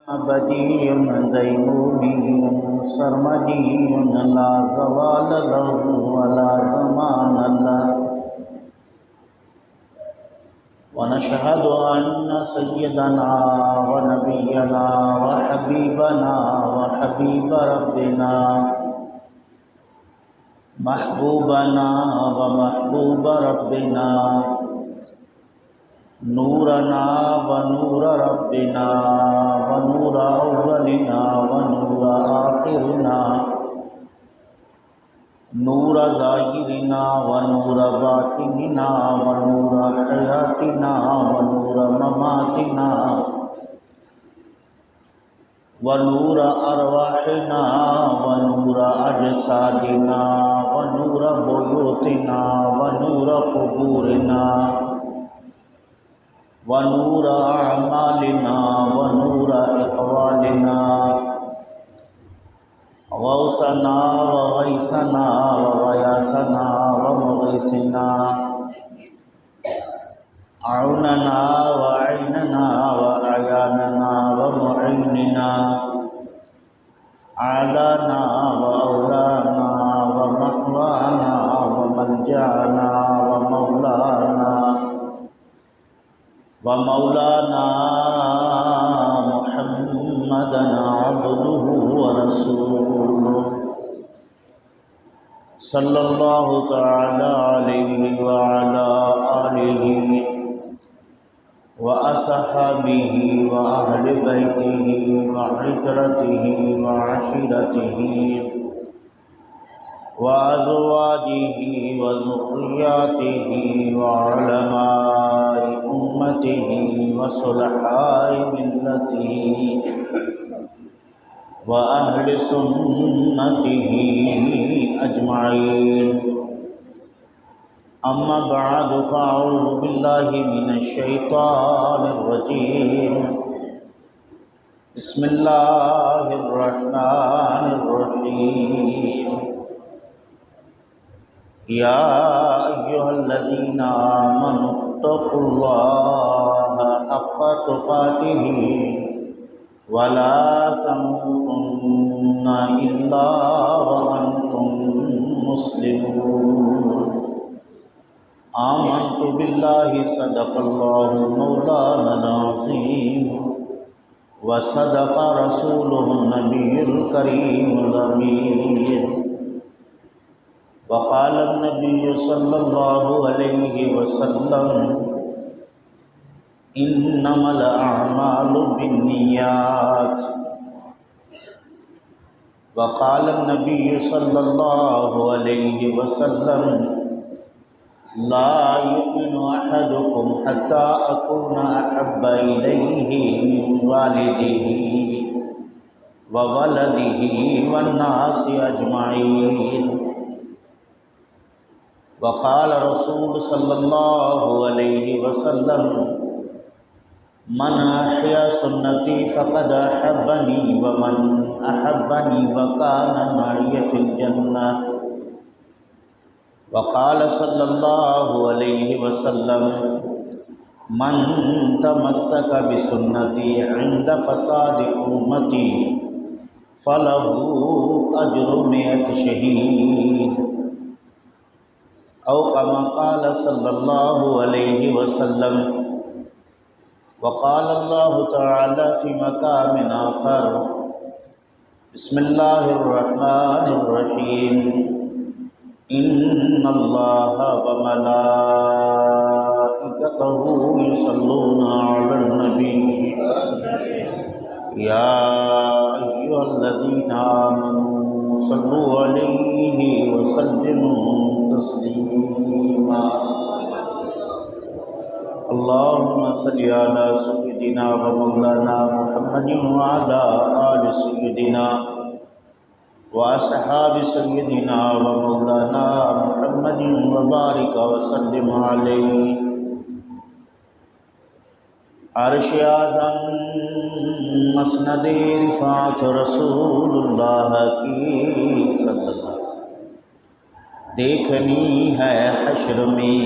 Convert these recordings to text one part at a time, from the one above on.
أبدي ديمومي سرمدي لا زوال له ولا زمان له. ونشهد أن سيدنا ونبينا وحبيبنا وحبيب ربنا محبوبنا ومحبوب ربنا نورنا ونور ربنا ونور أولنا ونور آخرنا نور ظاهرنا ونور باطننا ونور حياتنا ونور مماتنا ونور أرواحنا ونور أجسادنا ونور بيوتنا ونور قبورنا ونور أعمالنا ونور إقوالنا غوثنا وغيثنا وغياثنا ومغيثنا عوننا وعيننا وأعياننا ومعيننا أعلانا وأولانا ومأوانا وملجأنا ومولانا محمدا عبده ورسوله صلى الله تعالى عليه وعلى آله وأصحابه وأهل بيته وعترته وعشيرته وأزواجه وذرياته وعلماء أمته وصلحاء ملته وأهل سنته أجمعين. أما بعد فأعوذ بالله من الشيطان الرجيم. بسم الله الرحمن الرحيم. يا أيها الذين آمنوا اتقوا الله حق تقاته ولا تموتن إلا وأنتم مسلمون. آمنت بالله صدق الله مولانا العظيم وصدق رسوله النبي الكريم الأمين. وقال النبي صلى الله عليه وسلم إنما الأعمال بالنيات. وقال النبي صلى الله عليه وسلم لا يؤمن أحدكم حتى أكون أحب إليه من والده وولده والناس أجمعين. وقال رسول صلى الله عليه وسلم من أحيا سنتي فقد أحبني ومن أحبني وكان معي في الجنة. وقال صلى الله عليه وسلم من تمسك بسنتي عند فساد أمتي فله أجر 100 شهيد أو كما قال صلى الله عليه وسلم. وقال الله تعالى في مقام آخر بسم الله الرحمن الرحيم إن الله وملائكته يصلون على النبي يا أيها الذين آمنوا صلوا عليه وسلموا تسليما. اللهم صل على سيدنا ومولانا محمد وعلى آل سيدنا وأصحاب سيدنا ومولانا محمد وبارك وسلم عليه. عرش اعظم مسند رفعت رسول اللہ کی صلی اللہ علیہ وسلم دیکھنی ہے حشر میں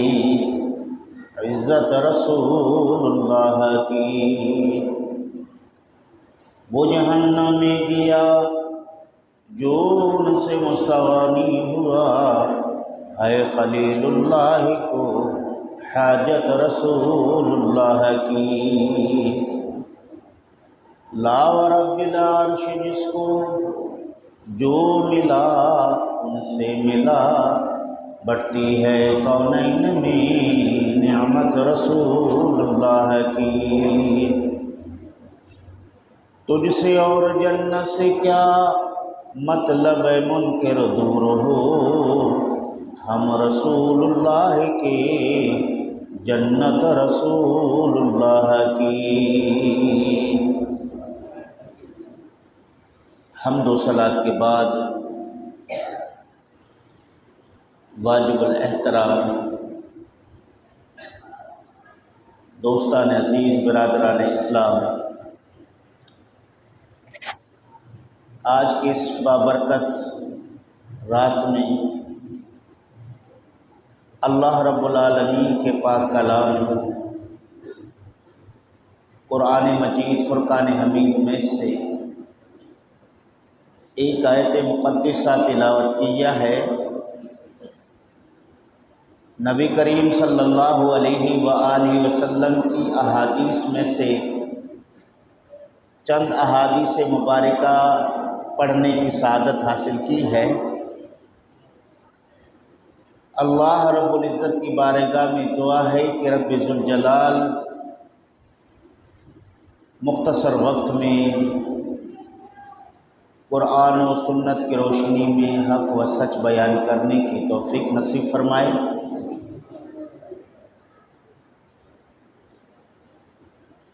عزت رسول اللہ کی. وہ جہنم میں گیا جو ان سے مستغنی ہوا، اے خلیل اللہ کو حاجت رسول اللہ کی۔ لا ورب العرش جس کو جو ملا ان سے ملا، بڑھتی ہے کونین میں نعمت رسول اللہ کی۔ تجھ سے اور جنت سے کیا مطلب منکر دور ہو، ہم رسول اللہ کے جنت رسول اللہ کی۔ حمد و صلاۃ کے بعد واجب الاحترام دوستان عزیز، برادران اسلام، آج کی اس بابرکت رات میں اللہ رب العالمین کے پاک کلام قرآن مجید فرقان حمید میں سے ایک آیت مقدسہ تلاوت کیا ہے۔ نبی کریم صلی اللہ علیہ وآلہ وسلم کی احادیث میں سے چند احادیث مبارکہ پڑھنے کی سعادت حاصل کی ہے۔ اللہ رب العزت کی بارگاہ میں دعا ہے کہ رب ذوالجلال مختصر وقت میں قرآن و سنت کی روشنی میں حق و سچ بیان کرنے کی توفیق نصیب فرمائے،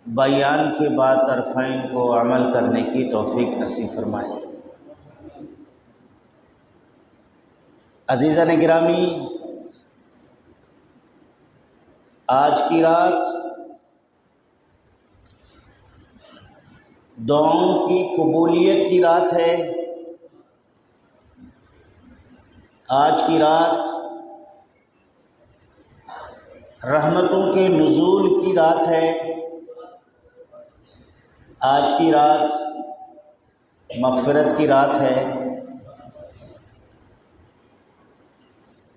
بیان کے بعد طرفین کو عمل کرنے کی توفیق نصیب فرمائے۔ عزیزان گرامی، آج کی رات دعاؤں کی قبولیت کی رات ہے۔ آج کی رات رحمتوں کے نزول کی رات ہے۔ آج کی رات مغفرت کی رات ہے۔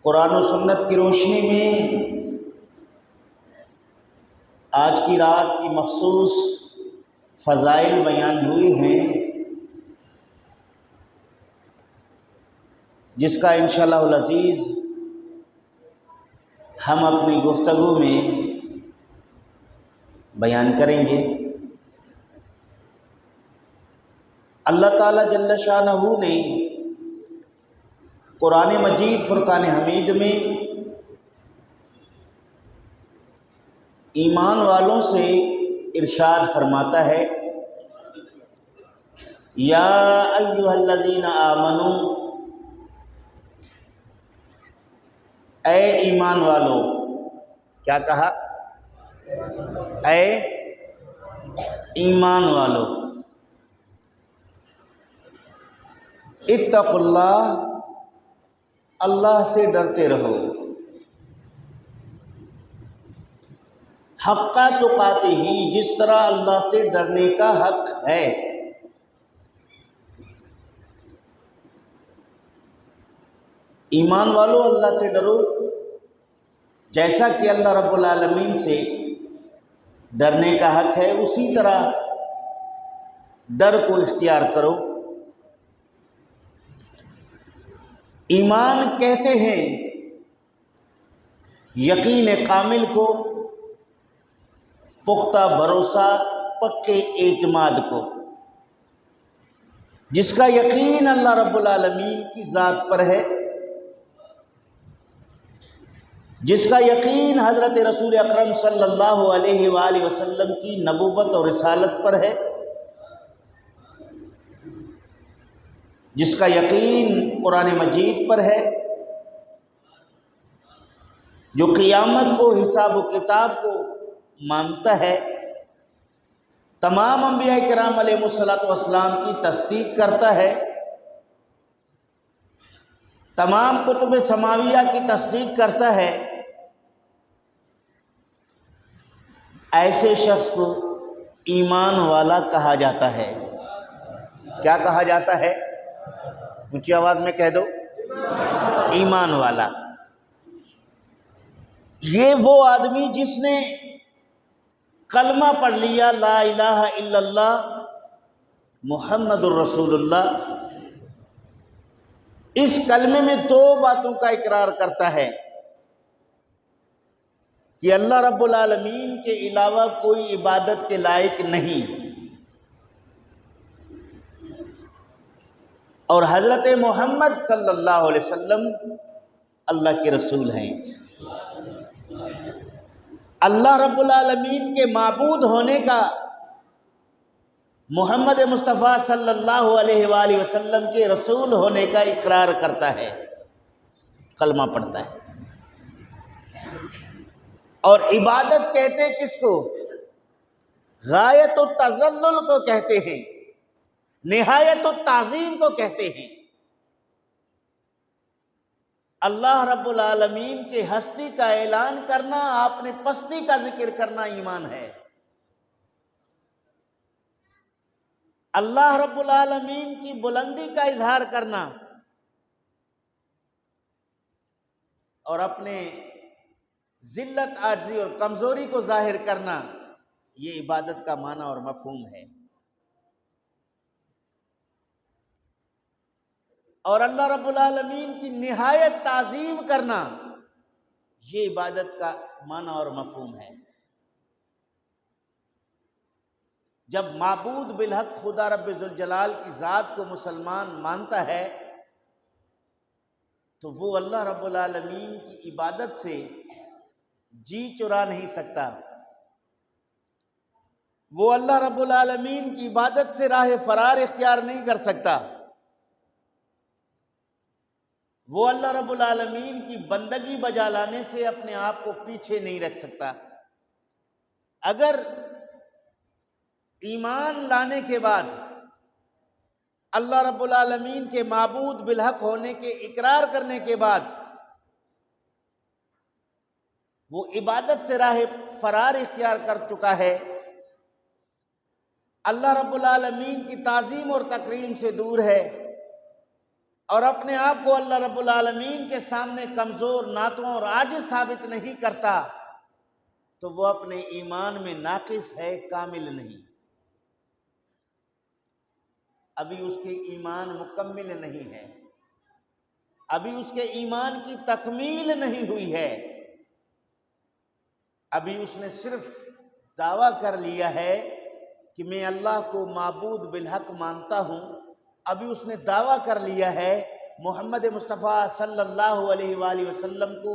قرآن و سنت کی روشنی میں آج کی رات کی مخصوص فضائل بیان ہوئی ہیں، جس کا انشاءاللہ العزیز ہم اپنی گفتگو میں بیان کریں گے۔ اللہ تعالیٰ جل شانہ نے قرآن مجید فرقان حمید میں ایمان والوں سے ارشاد فرماتا ہے، یا ایھا الذین آمنو، اے ایمان والو۔ کیا کہا؟ اے ایمان والو، اتقوا اللہ، اللہ سے ڈرتے رہو، حق تقاتہ، جس طرح اللہ سے ڈرنے کا حق ہے۔ ایمان والو، اللہ سے ڈرو جیسا کہ اللہ رب العالمین سے ڈرنے کا حق ہے، اسی طرح ڈر کو اختیار کرو۔ ایمان کہتے ہیں یقین کامل کو، پختہ بھروسہ، پکے اعتماد کو، جس کا یقین اللہ رب العالمین کی ذات پر ہے، جس کا یقین حضرت رسول اکرم صلی اللہ علیہ وآلہ وسلم کی نبوت اور رسالت پر ہے، جس کا یقین قرآن مجید پر ہے، جو قیامت کو، حساب و کتاب کو مانتا ہے، تمام انبیاء کرام علیہ السلام کی تصدیق کرتا ہے، تمام کتب سماویہ کی تصدیق کرتا ہے، ایسے شخص کو ایمان والا کہا جاتا ہے۔ کیا کہا جاتا ہے؟ اونچی آواز میں کہہ دو، ایمان والا۔ یہ وہ آدمی جس نے کلمہ پڑھ لیا لا الہ الا اللہ محمد الرسول اللہ، اس کلمے میں دو باتوں کا اقرار کرتا ہے کہ اللہ رب العالمین کے علاوہ کوئی عبادت کے لائق نہیں، اور حضرت محمد صلی اللہ علیہ وسلم اللہ کے رسول ہیں۔ اللہ رب العالمین کے معبود ہونے کا، محمد مصطفیٰ صلی اللہ علیہ وآلہ وسلم کے رسول ہونے کا اقرار کرتا ہے، کلمہ پڑھتا ہے۔ اور عبادت کہتے کس کو؟ غایت التذلل کو کہتے ہیں، نہایت التعظیم کو کہتے ہیں۔ اللہ رب العالمین کے ہستی کا اعلان کرنا، آپ نے پستی کا ذکر کرنا ایمان ہے۔ اللہ رب العالمین کی بلندی کا اظہار کرنا اور اپنے ذلت، عاجزی اور کمزوری کو ظاہر کرنا، یہ عبادت کا معنی اور مفہوم ہے۔ اور اللہ رب العالمین کی نہایت تعظیم کرنا، یہ عبادت کا معنی اور مفہوم ہے۔ جب معبود بالحق خدا رب ذوالجلال کی ذات کو مسلمان مانتا ہے تو وہ اللہ رب العالمین کی عبادت سے جی چرا نہیں سکتا، وہ اللہ رب العالمین کی عبادت سے راہ فرار اختیار نہیں کر سکتا، وہ اللہ رب العالمین کی بندگی بجا لانے سے اپنے آپ کو پیچھے نہیں رکھ سکتا۔ اگر ایمان لانے کے بعد اللہ رب العالمین کے معبود بالحق ہونے کے اقرار کرنے کے بعد وہ عبادت سے راہ فرار اختیار کر چکا ہے، اللہ رب العالمین کی تعظیم اور تکریم سے دور ہے، اور اپنے آپ کو اللہ رب العالمین کے سامنے کمزور، ناتواں اور عاجز ثابت نہیں کرتا، تو وہ اپنے ایمان میں ناقص ہے، کامل نہیں۔ ابھی اس کے ایمان مکمل نہیں ہے، ابھی اس کے ایمان کی تکمیل نہیں ہوئی ہے، ابھی اس نے صرف دعویٰ کر لیا ہے کہ میں اللہ کو معبود بالحق مانتا ہوں، ابھی اس نے دعویٰ کر لیا ہے محمد مصطفیٰ صلی اللہ علیہ وآلہ وسلم کو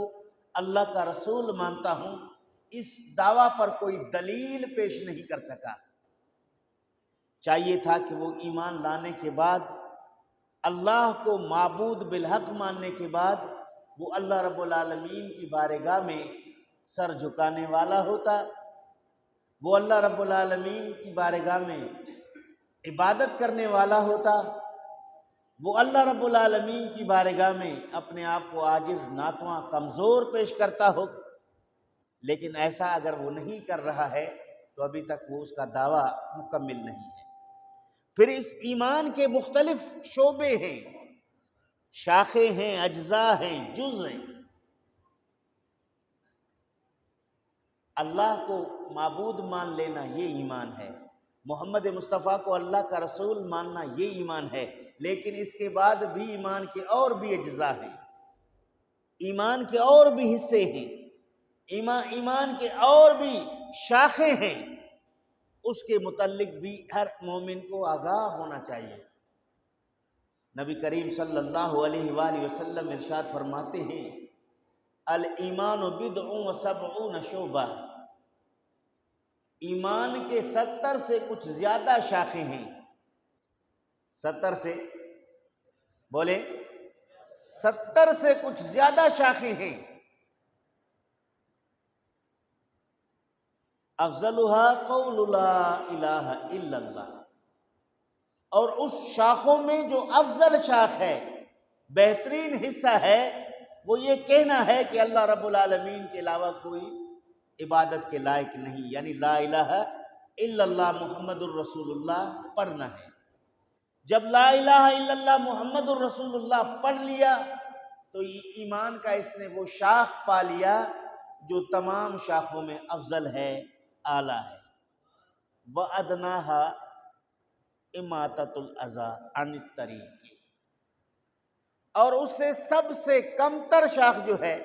اللہ کا رسول مانتا ہوں، اس دعویٰ پر کوئی دلیل پیش نہیں کر سکا۔ چاہیے تھا کہ وہ ایمان لانے کے بعد، اللہ کو معبود بالحق ماننے کے بعد، وہ اللہ رب العالمین کی بارگاہ میں سر جھکانے والا ہوتا، وہ اللہ رب العالمین کی بارگاہ میں عبادت کرنے والا ہوتا، وہ اللہ رب العالمین کی بارگاہ میں اپنے آپ کو عاجز، ناتواں، کمزور پیش کرتا ہو۔ لیکن ایسا اگر وہ نہیں کر رہا ہے تو ابھی تک وہ اس کا دعویٰ مکمل نہیں ہے۔ پھر اس ایمان کے مختلف شعبے ہیں، شاخیں ہیں، اجزاء ہیں، جز ہیں۔ اللہ کو معبود مان لینا یہ ایمان ہے، محمد مصطفیٰ کو اللہ کا رسول ماننا یہ ایمان ہے، لیکن اس کے بعد بھی ایمان کے اور بھی اجزاء ہیں، ایمان کے اور بھی حصے ہیں، ایمان کے اور بھی شاخیں ہیں، اس کے متعلق بھی ہر مومن کو آگاہ ہونا چاہیے۔ نبی کریم صلی اللہ علیہ وآلہ وسلم ارشاد فرماتے ہیں، الایمان بضع و سبعون شعبہ، ایمان کے 70 سے کچھ زیادہ شاخیں ہیں۔ 70 سے بولے 70 سے کچھ زیادہ شاخیں ہیں۔ افضلها قول لا الہ الا اللہ، اور اس شاخوں میں جو افضل شاخ ہے، بہترین حصہ ہے، وہ یہ کہنا ہے کہ اللہ رب العالمین کے علاوہ کوئی عبادت کے لائق نہیں، یعنی لا الہ الا اللہ محمد الرسول اللہ پڑھنا ہے۔ جب لا الہ الا اللہ محمد الرسول اللہ پڑھ لیا تو ایمان کا اس نے وہ شاخ پا لیا جو تمام شاخوں میں افضل ہے، اعلیٰ ہے۔ وَأَدْنَاهَا إِمَاطَةُ الْأَذَىٰ عَنِ الطَّرِيقِ، اور اس سے سب سے کمتر شاخ جو ہے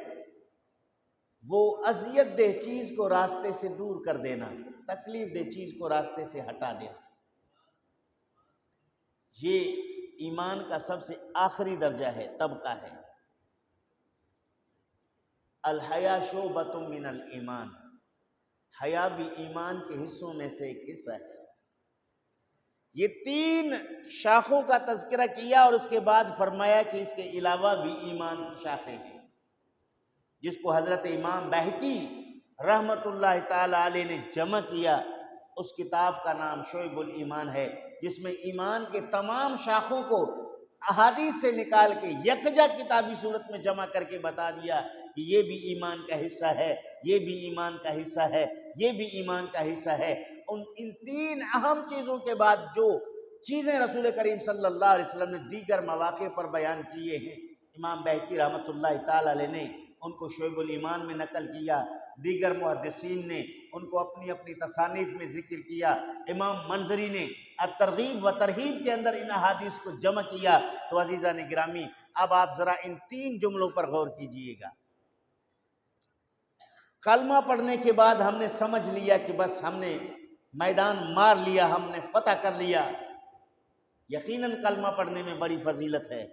وہ اذیت دہ چیز کو راستے سے دور کر دینا، تکلیف دہ چیز کو راستے سے ہٹا دینا۔ یہ ایمان کا سب سے آخری درجہ ہے، طبقہ ہے۔ الحیا شعبۃ من الایمان، حیا بھی ایمان کے حصوں میں سے ایک حصہ ہے۔ یہ 3 شاخوں کا تذکرہ کیا اور اس کے بعد فرمایا کہ اس کے علاوہ بھی ایمان کی شاخیں ہیں، جس کو حضرت امام بہقی رحمۃ اللہ تعالی علیہ نے جمع کیا۔ اس کتاب کا نام شعب الایمان ہے، جس میں ایمان کے تمام شاخوں کو احادیث سے نکال کے یکجا کتابی صورت میں جمع کر کے بتا دیا کہ یہ بھی ایمان کا حصہ ہے، یہ بھی ایمان کا حصہ ہے، یہ بھی ایمان کا حصہ ہے۔ ان 3 اہم چیزوں کے بعد جو چیزیں رسول کریم صلی اللہ علیہ وسلم نے دیگر مواقع پر بیان کیے ہیں، امام بہقی رحمۃ اللہ تعالی علیہ نے ان کو شعب الایمان میں نقل کیا، دیگر محدثین نے ان کو اپنی اپنی تصانیف میں ذکر کیا، امام منذری نے الترغیب و ترہیب کے اندر ان احادیث کو جمع کیا۔ تو عزیزان گرامی، اب آپ ذرا ان 3 جملوں پر غور کیجئے گا۔ کلمہ پڑھنے کے بعد ہم نے سمجھ لیا کہ بس ہم نے میدان مار لیا، ہم نے فتح کر لیا۔ یقیناً کلمہ پڑھنے میں بڑی فضیلت ہے،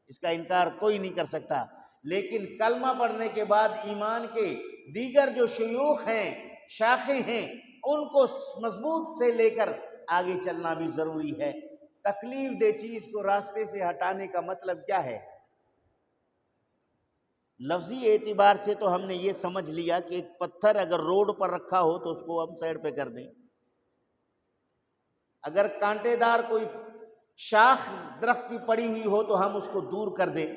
اس کا انکار کوئی نہیں کر سکتا، لیکن کلمہ پڑھنے کے بعد ایمان کے دیگر جو شیوخ ہیں، شاخیں ہیں، ان کو مضبوط سے لے کر آگے چلنا بھی ضروری ہے۔ تکلیف دہ چیز کو راستے سے ہٹانے کا مطلب کیا ہے؟ لفظی اعتبار سے تو ہم نے یہ سمجھ لیا کہ ایک پتھر اگر روڈ پر رکھا ہو تو اس کو ہم سائڈ پہ کر دیں، اگر کانٹے دار کوئی شاخ درخت کی پڑی ہوئی ہو تو ہم اس کو دور کر دیں،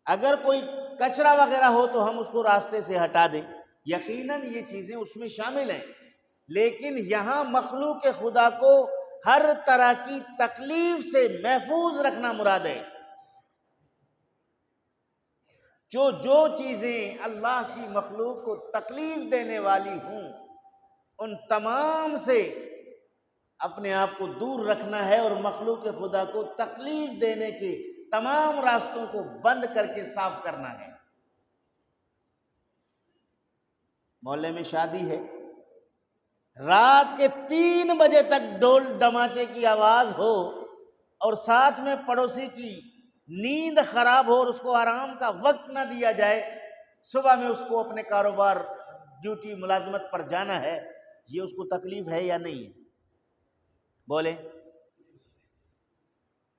اگر کوئی کچرا وغیرہ ہو تو ہم اس کو راستے سے ہٹا دیں۔ یقیناً یہ چیزیں اس میں شامل ہیں، لیکن یہاں مخلوق خدا کو ہر طرح کی تکلیف سے محفوظ رکھنا مراد ہے۔ جو چیزیں اللہ کی مخلوق کو تکلیف دینے والی ہوں، ان تمام سے اپنے آپ کو دور رکھنا ہے اور مخلوق خدا کو تکلیف دینے کے تمام راستوں کو بند کر کے صاف کرنا ہے۔ محلے میں شادی ہے، رات کے 3 بجے تک ڈول دماچے کی آواز ہو اور ساتھ میں پڑوسی کی نیند خراب ہو اور اس کو آرام کا وقت نہ دیا جائے، صبح میں اس کو اپنے کاروبار ڈیوٹی ملازمت پر جانا ہے، یہ اس کو تکلیف ہے یا نہیں ہے؟ بولیں۔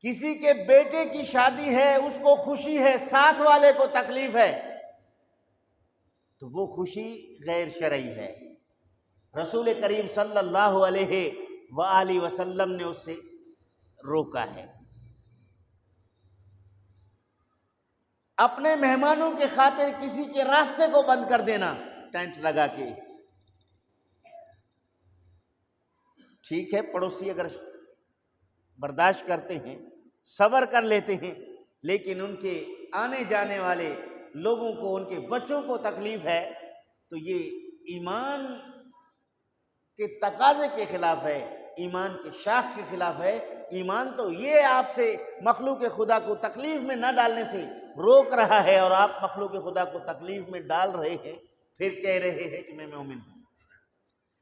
کسی کے بیٹے کی شادی ہے، اس کو خوشی ہے، ساتھ والے کو تکلیف ہے، تو وہ خوشی غیر شرعی ہے، رسول کریم صلی اللہ علیہ وآلہ وسلم نے اس سے روکا ہے۔ اپنے مہمانوں کے خاطر کسی کے راستے کو بند کر دینا ٹینٹ لگا کے، ٹھیک ہے، پڑوسی اگر برداشت کرتے ہیں، صبر کر لیتے ہیں، لیکن ان کے آنے جانے والے لوگوں کو، ان کے بچوں کو تکلیف ہے، تو یہ ایمان کے تقاضے کے خلاف ہے، ایمان کے شاخ کے خلاف ہے۔ ایمان تو یہ آپ سے مخلوق خدا کو تکلیف میں نہ ڈالنے سے روک رہا ہے، اور آپ مخلوق خدا کو تکلیف میں ڈال رہے ہیں، پھر کہہ رہے ہیں کہ میں مومن ہوں۔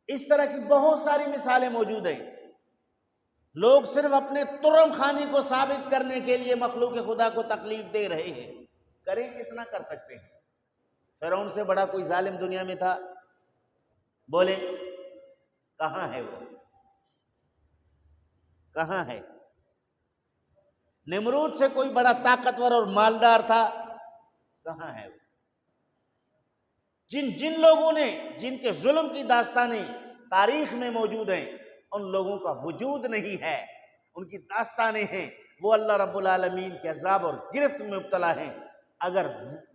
اس طرح کی بہت ساری مثالیں موجود ہیں۔ لوگ صرف اپنے ترم خانی کو ثابت کرنے کے لیے مخلوق خدا کو تکلیف دے رہے ہیں، کریں کتنا کر سکتے ہیں؟ فرعون سے بڑا کوئی ظالم دنیا میں تھا؟ بولے کہاں ہے وہ؟ کہاں ہے؟ نمرود سے کوئی بڑا طاقتور اور مالدار تھا؟ کہاں ہے وہ؟ جن لوگوں نے، جن کے ظلم کی داستانیں تاریخ میں موجود ہیں، ان لوگوں کا وجود نہیں ہے، ان کی داستانیں ہیں، وہ اللہ رب العالمین کے عذاب اور گرفت میں مبتلا ہیں۔ اگر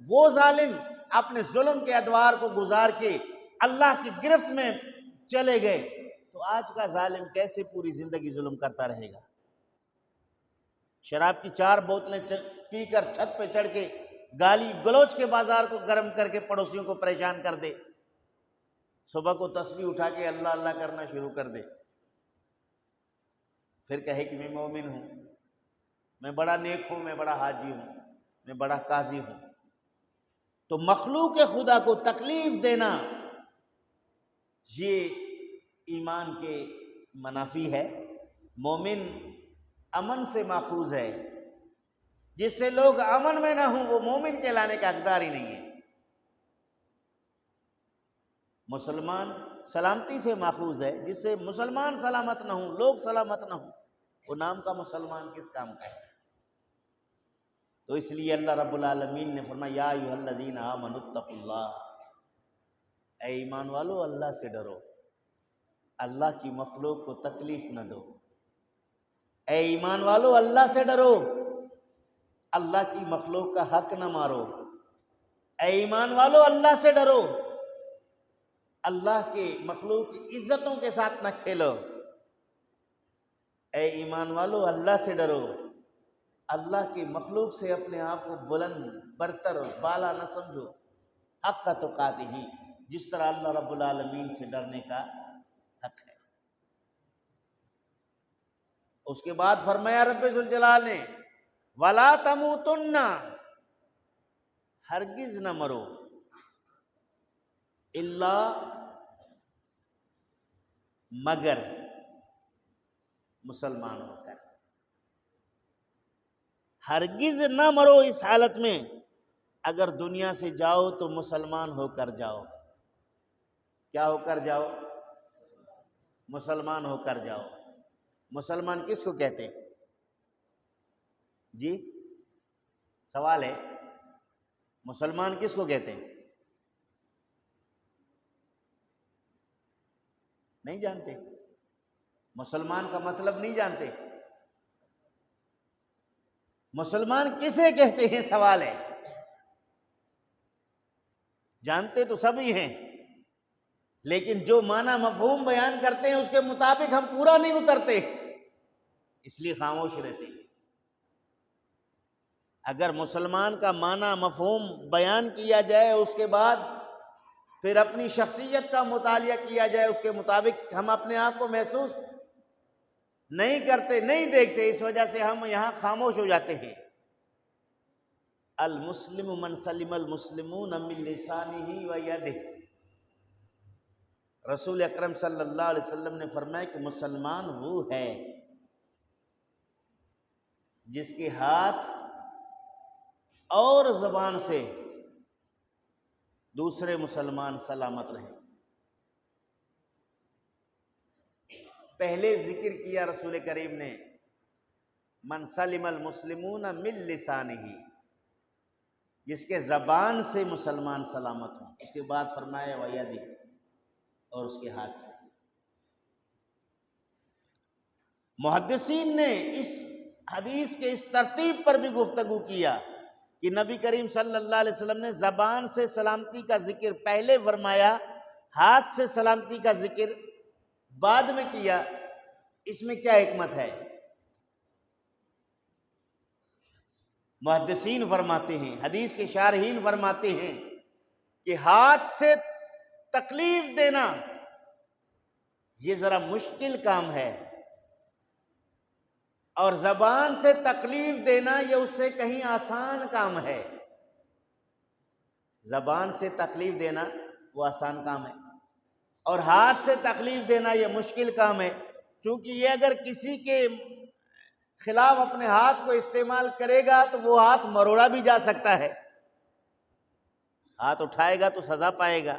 وہ ظالم اپنے ظلم کے ادوار کو گزار کے اللہ کی گرفت میں چلے گئے تو آج کا ظالم کیسے پوری زندگی ظلم کرتا رہے گا؟ شراب کی 4 بوتلیں پی کر چھت پہ چڑھ کے گالی گلوچ کے بازار کو گرم کر کے پڑوسیوں کو پریشان کر دے، صبح کو تسبیح اٹھا کے اللہ اللہ کرنا شروع کر دے، پھر کہے کہ میں مومن ہوں، میں بڑا نیک ہوں، میں بڑا حاجی ہوں، میں بڑا قاضی ہوں۔ تو مخلوق خدا کو تکلیف دینا یہ ایمان کے منافی ہے۔ مومن امن سے ماخوذ ہے، جس سے لوگ امن میں نہ ہوں وہ مومن کہلانے کا حقدار ہی نہیں ہے۔ مسلمان سلامتی سے ماخوذ ہے، جس سے مسلمان سلامت نہ ہوں، لوگ سلامت نہ ہوں، وہ نام کا مسلمان کس کام کا ہے؟ تو اس لیے اللہ رب العالمین نے فرمایا یا ایھا الذین آمنوا اتقوا اللہ، اے ایمان والو اللہ سے ڈرو، اللہ کی مخلوق کو تکلیف نہ دو۔ اے ایمان والو اللہ سے ڈرو، اللہ کی مخلوق کا حق نہ مارو۔ اے ایمان والو اللہ سے ڈرو، اللہ کے مخلوق کی عزتوں کے ساتھ نہ کھیلو۔ اے ایمان والو اللہ سے ڈرو، اللہ کی مخلوق سے اپنے آپ کو بلند برتر بالا نہ سمجھو، حق تقاتہ، جس طرح اللہ رب العالمین سے ڈرنے کا حق ہے۔ اس کے بعد فرمایا رب ذوالجلال نے وَلَا تَمُوتُنَّ، ہرگز نہ مرو، الا مگر مسلمان ہو کر، ہرگز نہ مرو اس حالت میں اگر دنیا سے جاؤ تو مسلمان ہو کر جاؤ۔ کیا ہو کر جاؤ؟ مسلمان ہو کر جاؤ۔ مسلمان کس کو کہتے ہیں جی؟ سوال ہے، مسلمان کس کو کہتے ہیں؟ نہیں جانتے؟ مسلمان کا مطلب نہیں جانتے؟ مسلمان کسے کہتے ہیں سوال ہے؟ جانتے تو سبھی ہیں، لیکن جو معنی مفہوم بیان کرتے ہیں اس کے مطابق ہم پورا نہیں اترتے، اس لیے خاموش رہتے ہیں۔ اگر مسلمان کا معنی مفہوم بیان کیا جائے اس کے بعد پھر اپنی شخصیت کا مطالعہ کیا جائے اس کے مطابق ہم اپنے آپ کو محسوس نہیں کرتے، نہیں دیکھتے، اس وجہ سے ہم یہاں خاموش ہو جاتے ہیں۔ المسلم من سلم المسلمون من لسانہ و یدہ، رسول اکرم صلی اللہ علیہ وسلم نے فرمایا کہ مسلمان وہ ہے جس کے ہاتھ اور زبان سے دوسرے مسلمان سلامت رہیں۔ پہلے ذکر کیا رسول کریم نے من سلم المسلمون من لسانہ، جس کے زبان سے مسلمان سلامت ہوں، اس کے بعد فرمایا ویدی، اور اس کے ہاتھ سے۔ محدثین نے اس حدیث کے اس ترتیب پر بھی گفتگو کیا کہ نبی کریم صلی اللہ علیہ وسلم نے زبان سے سلامتی کا ذکر پہلے فرمایا، ہاتھ سے سلامتی کا ذکر بعد میں کیا، اس میں کیا حکمت ہے؟ محدثین فرماتے ہیں، حدیث کے شارحین فرماتے ہیں کہ ہاتھ سے تکلیف دینا یہ ذرا مشکل کام ہے، اور زبان سے تکلیف دینا یہ اس سے کہیں آسان کام ہے۔ زبان سے تکلیف دینا وہ آسان کام ہے، اور ہاتھ سے تکلیف دینا یہ مشکل کام ہے، چونکہ یہ اگر کسی کے خلاف اپنے ہاتھ کو استعمال کرے گا تو وہ ہاتھ مروڑا بھی جا سکتا ہے، ہاتھ اٹھائے گا تو سزا پائے گا۔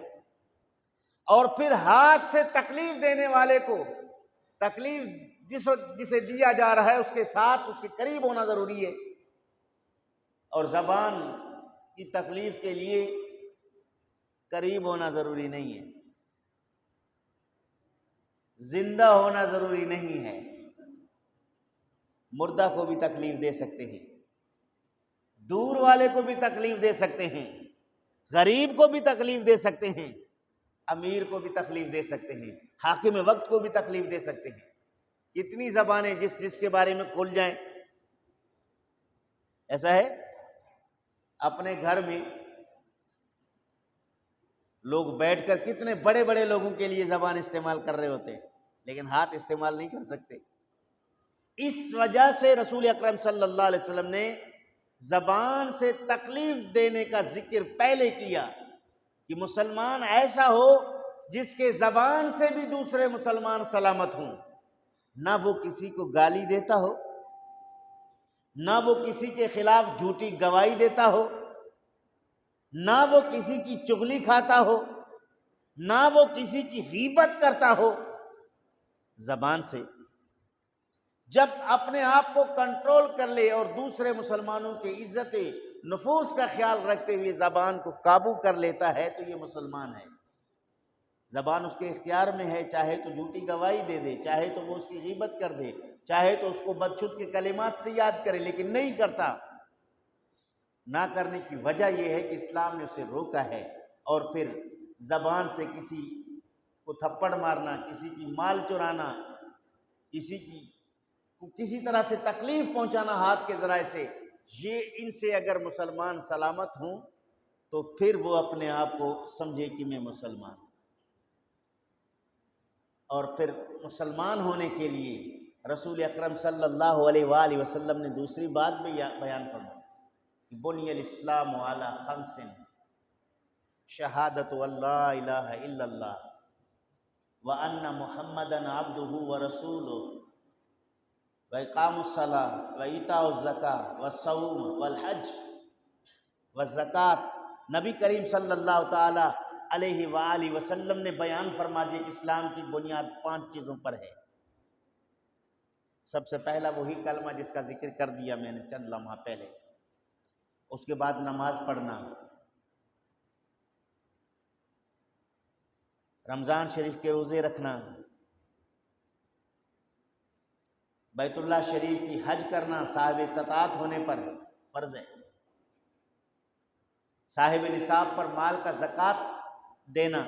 اور پھر ہاتھ سے تکلیف دینے والے کو تکلیف جسے دیا جا رہا ہے اس کے ساتھ اس کے قریب ہونا ضروری ہے، اور زبان کی تکلیف کے لیے قریب ہونا ضروری نہیں ہے، زندہ ہونا ضروری نہیں ہے۔ مردہ کو بھی تکلیف دے سکتے ہیں، دور والے کو بھی تکلیف دے سکتے ہیں، غریب کو بھی تکلیف دے سکتے ہیں، امیر کو بھی تکلیف دے سکتے ہیں، حاکم وقت کو بھی تکلیف دے سکتے ہیں۔ کتنی زبانیں جس کے بارے میں کھل جائیں ایسا ہے اپنے گھر میں لوگ بیٹھ کر کتنے بڑے بڑے لوگوں کے لیے زبان استعمال کر رہے ہوتے ہیں، لیکن ہاتھ استعمال نہیں کر سکتے۔ اس وجہ سے رسول اکرم صلی اللہ علیہ وسلم نے زبان سے تکلیف دینے کا ذکر پہلے کیا کہ مسلمان ایسا ہو جس کے زبان سے بھی دوسرے مسلمان سلامت ہوں، نہ وہ کسی کو گالی دیتا ہو، نہ وہ کسی کے خلاف جھوٹی گواہی دیتا ہو، نہ وہ کسی کی چغلی کھاتا ہو، نہ وہ کسی کی غیبت کرتا ہو۔ زبان سے جب اپنے آپ کو کنٹرول کر لے اور دوسرے مسلمانوں کے عزت نفوس کا خیال رکھتے ہوئے زبان کو قابو کر لیتا ہے تو یہ مسلمان ہے۔ زبان اس کے اختیار میں ہے، چاہے تو جھوٹی گواہی دے دے، چاہے تو وہ اس کی غیبت کر دے، چاہے تو اس کو بدشد کے کلمات سے یاد کرے، لیکن نہیں کرتا۔ نہ کرنے کی وجہ یہ ہے کہ اسلام نے اسے روکا ہے۔ اور پھر زبان سے کسی کو تھپڑ مارنا، کسی کی مال چرانا، کسی طرح سے تکلیف پہنچانا ہاتھ کے ذرائع سے، یہ ان سے اگر مسلمان سلامت ہوں تو پھر وہ اپنے آپ کو سمجھے کہ میں مسلمان ہوں۔ اور پھر مسلمان ہونے کے لیے رسول اکرم صلی اللہ علیہ وآلہ وسلم نے دوسری بات بھی بیان فرمائی کہ بنی الاسلام علی خمس، شہادت اللہ الہ الا اللہ وان محمدا عبدہ ورسولہ واقام الصلاۃ وایتاء الزکاۃ والصوم والحج والزکاۃ۔ نبی کریم صلی اللہ تعالی علیہ وآلہ وسلم نے بیان فرما دیا کہ اسلام کی بنیاد 5 چیزوں پر ہے۔ سب سے پہلا وہی کلمہ جس کا ذکر کر دیا میں نے چند لمحہ پہلے، اس کے بعد نماز پڑھنا، رمضان شریف کے روزے رکھنا، بیت اللہ شریف کی حج کرنا صاحب استطاعت ہونے پر فرض ہے، صاحب نصاب پر مال کا زکوٰۃ دینا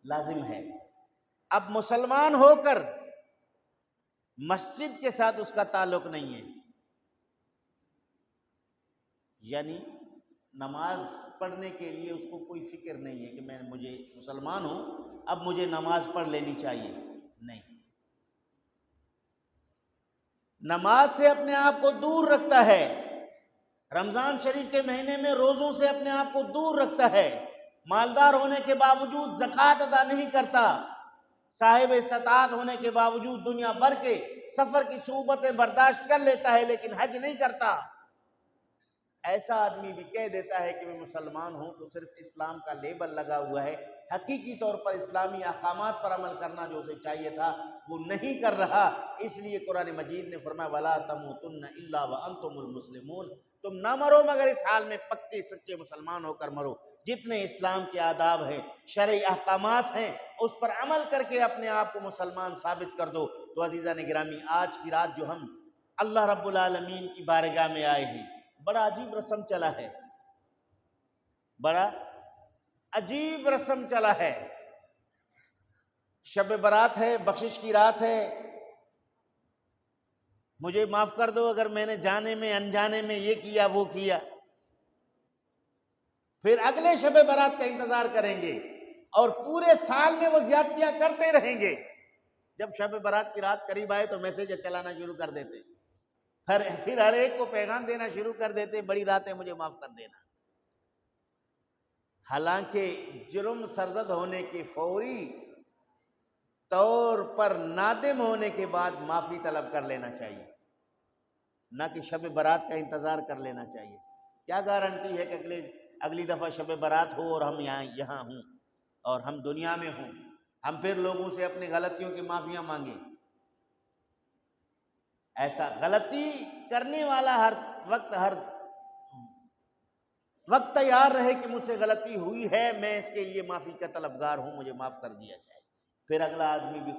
لازم ہے۔ اب مسلمان ہو کر مسجد کے ساتھ اس کا تعلق نہیں ہے، یعنی نماز پڑھنے کے لیے اس کو کوئی فکر نہیں ہے کہ مجھے مسلمان ہوں اب مجھے نماز پڑھ لینی چاہیے، نہیں، نماز سے اپنے آپ کو دور رکھتا ہے، رمضان شریف کے مہینے میں روزوں سے اپنے آپ کو دور رکھتا ہے، مالدار ہونے کے باوجود زکوٰۃ ادا نہیں کرتا، صاحب استطاعت ہونے کے باوجود دنیا بھر کے سفر کی صعوبتیں برداشت کر لیتا ہے لیکن حج نہیں کرتا۔ ایسا آدمی بھی کہہ دیتا ہے کہ میں مسلمان ہوں تو صرف اسلام کا لیبل لگا ہوا ہے، حقیقی طور پر اسلامی احکامات پر عمل کرنا جو اسے چاہیے تھا وہ نہیں کر رہا۔ اس لیے قرآن مجید نے فرمایا وَلَا تَمُوتُنَّ إِلَّا وَأَنْتُمُ الْمُسْلِمُونَ، تم نہ مرو مگر اس حال میں پکے سچے مسلمان ہو کر مرو، جتنے اسلام کے آداب ہیں، شرعی احکامات ہیں، اس پر عمل کر کے اپنے آپ کو مسلمان ثابت کر دو۔ تو عزیزان گرامی، آج کی رات جو ہم اللہ رب العالمین کی بارگاہ میں آئے ہیں، بڑا عجیب رسم چلا ہے، بڑا عجیب رسم چلا ہے۔ شب برات ہے، بخشش کی رات ہے، مجھے معاف کر دو اگر میں نے جانے میں انجانے میں یہ کیا وہ کیا، پھر اگلے شب برات کا انتظار کریں گے اور پورے سال میں وہ زیادتیاں کرتے رہیں گے۔ جب شب برات کی رات قریب آئے تو میسج چلانا شروع کر دیتے، پھر ہر ایک کو پیغام دینا شروع کر دیتے، بڑی رات ہے مجھے معاف کر دینا۔ حالانکہ جرم سرزد ہونے کے فوری طور پر نادم ہونے کے بعد معافی طلب کر لینا چاہیے، نہ کہ شب برات کا انتظار کر لینا چاہیے۔ کیا گارنٹی ہے کہ اگلی دفعہ شب برات ہو اور ہم یہاں ہوں اور ہم دنیا میں ہوں، ہم پھر لوگوں سے اپنی غلطیوں کی معافیاں مانگیں؟ ایسا غلطی کرنے والا ہر وقت تیار رہے کہ مجھ سے غلطی ہوئی ہے، میں اس کے لیے معافی کا طلبگار ہوں، مجھے معاف کر دیا جائے۔ پھر اگلا آدمی بھی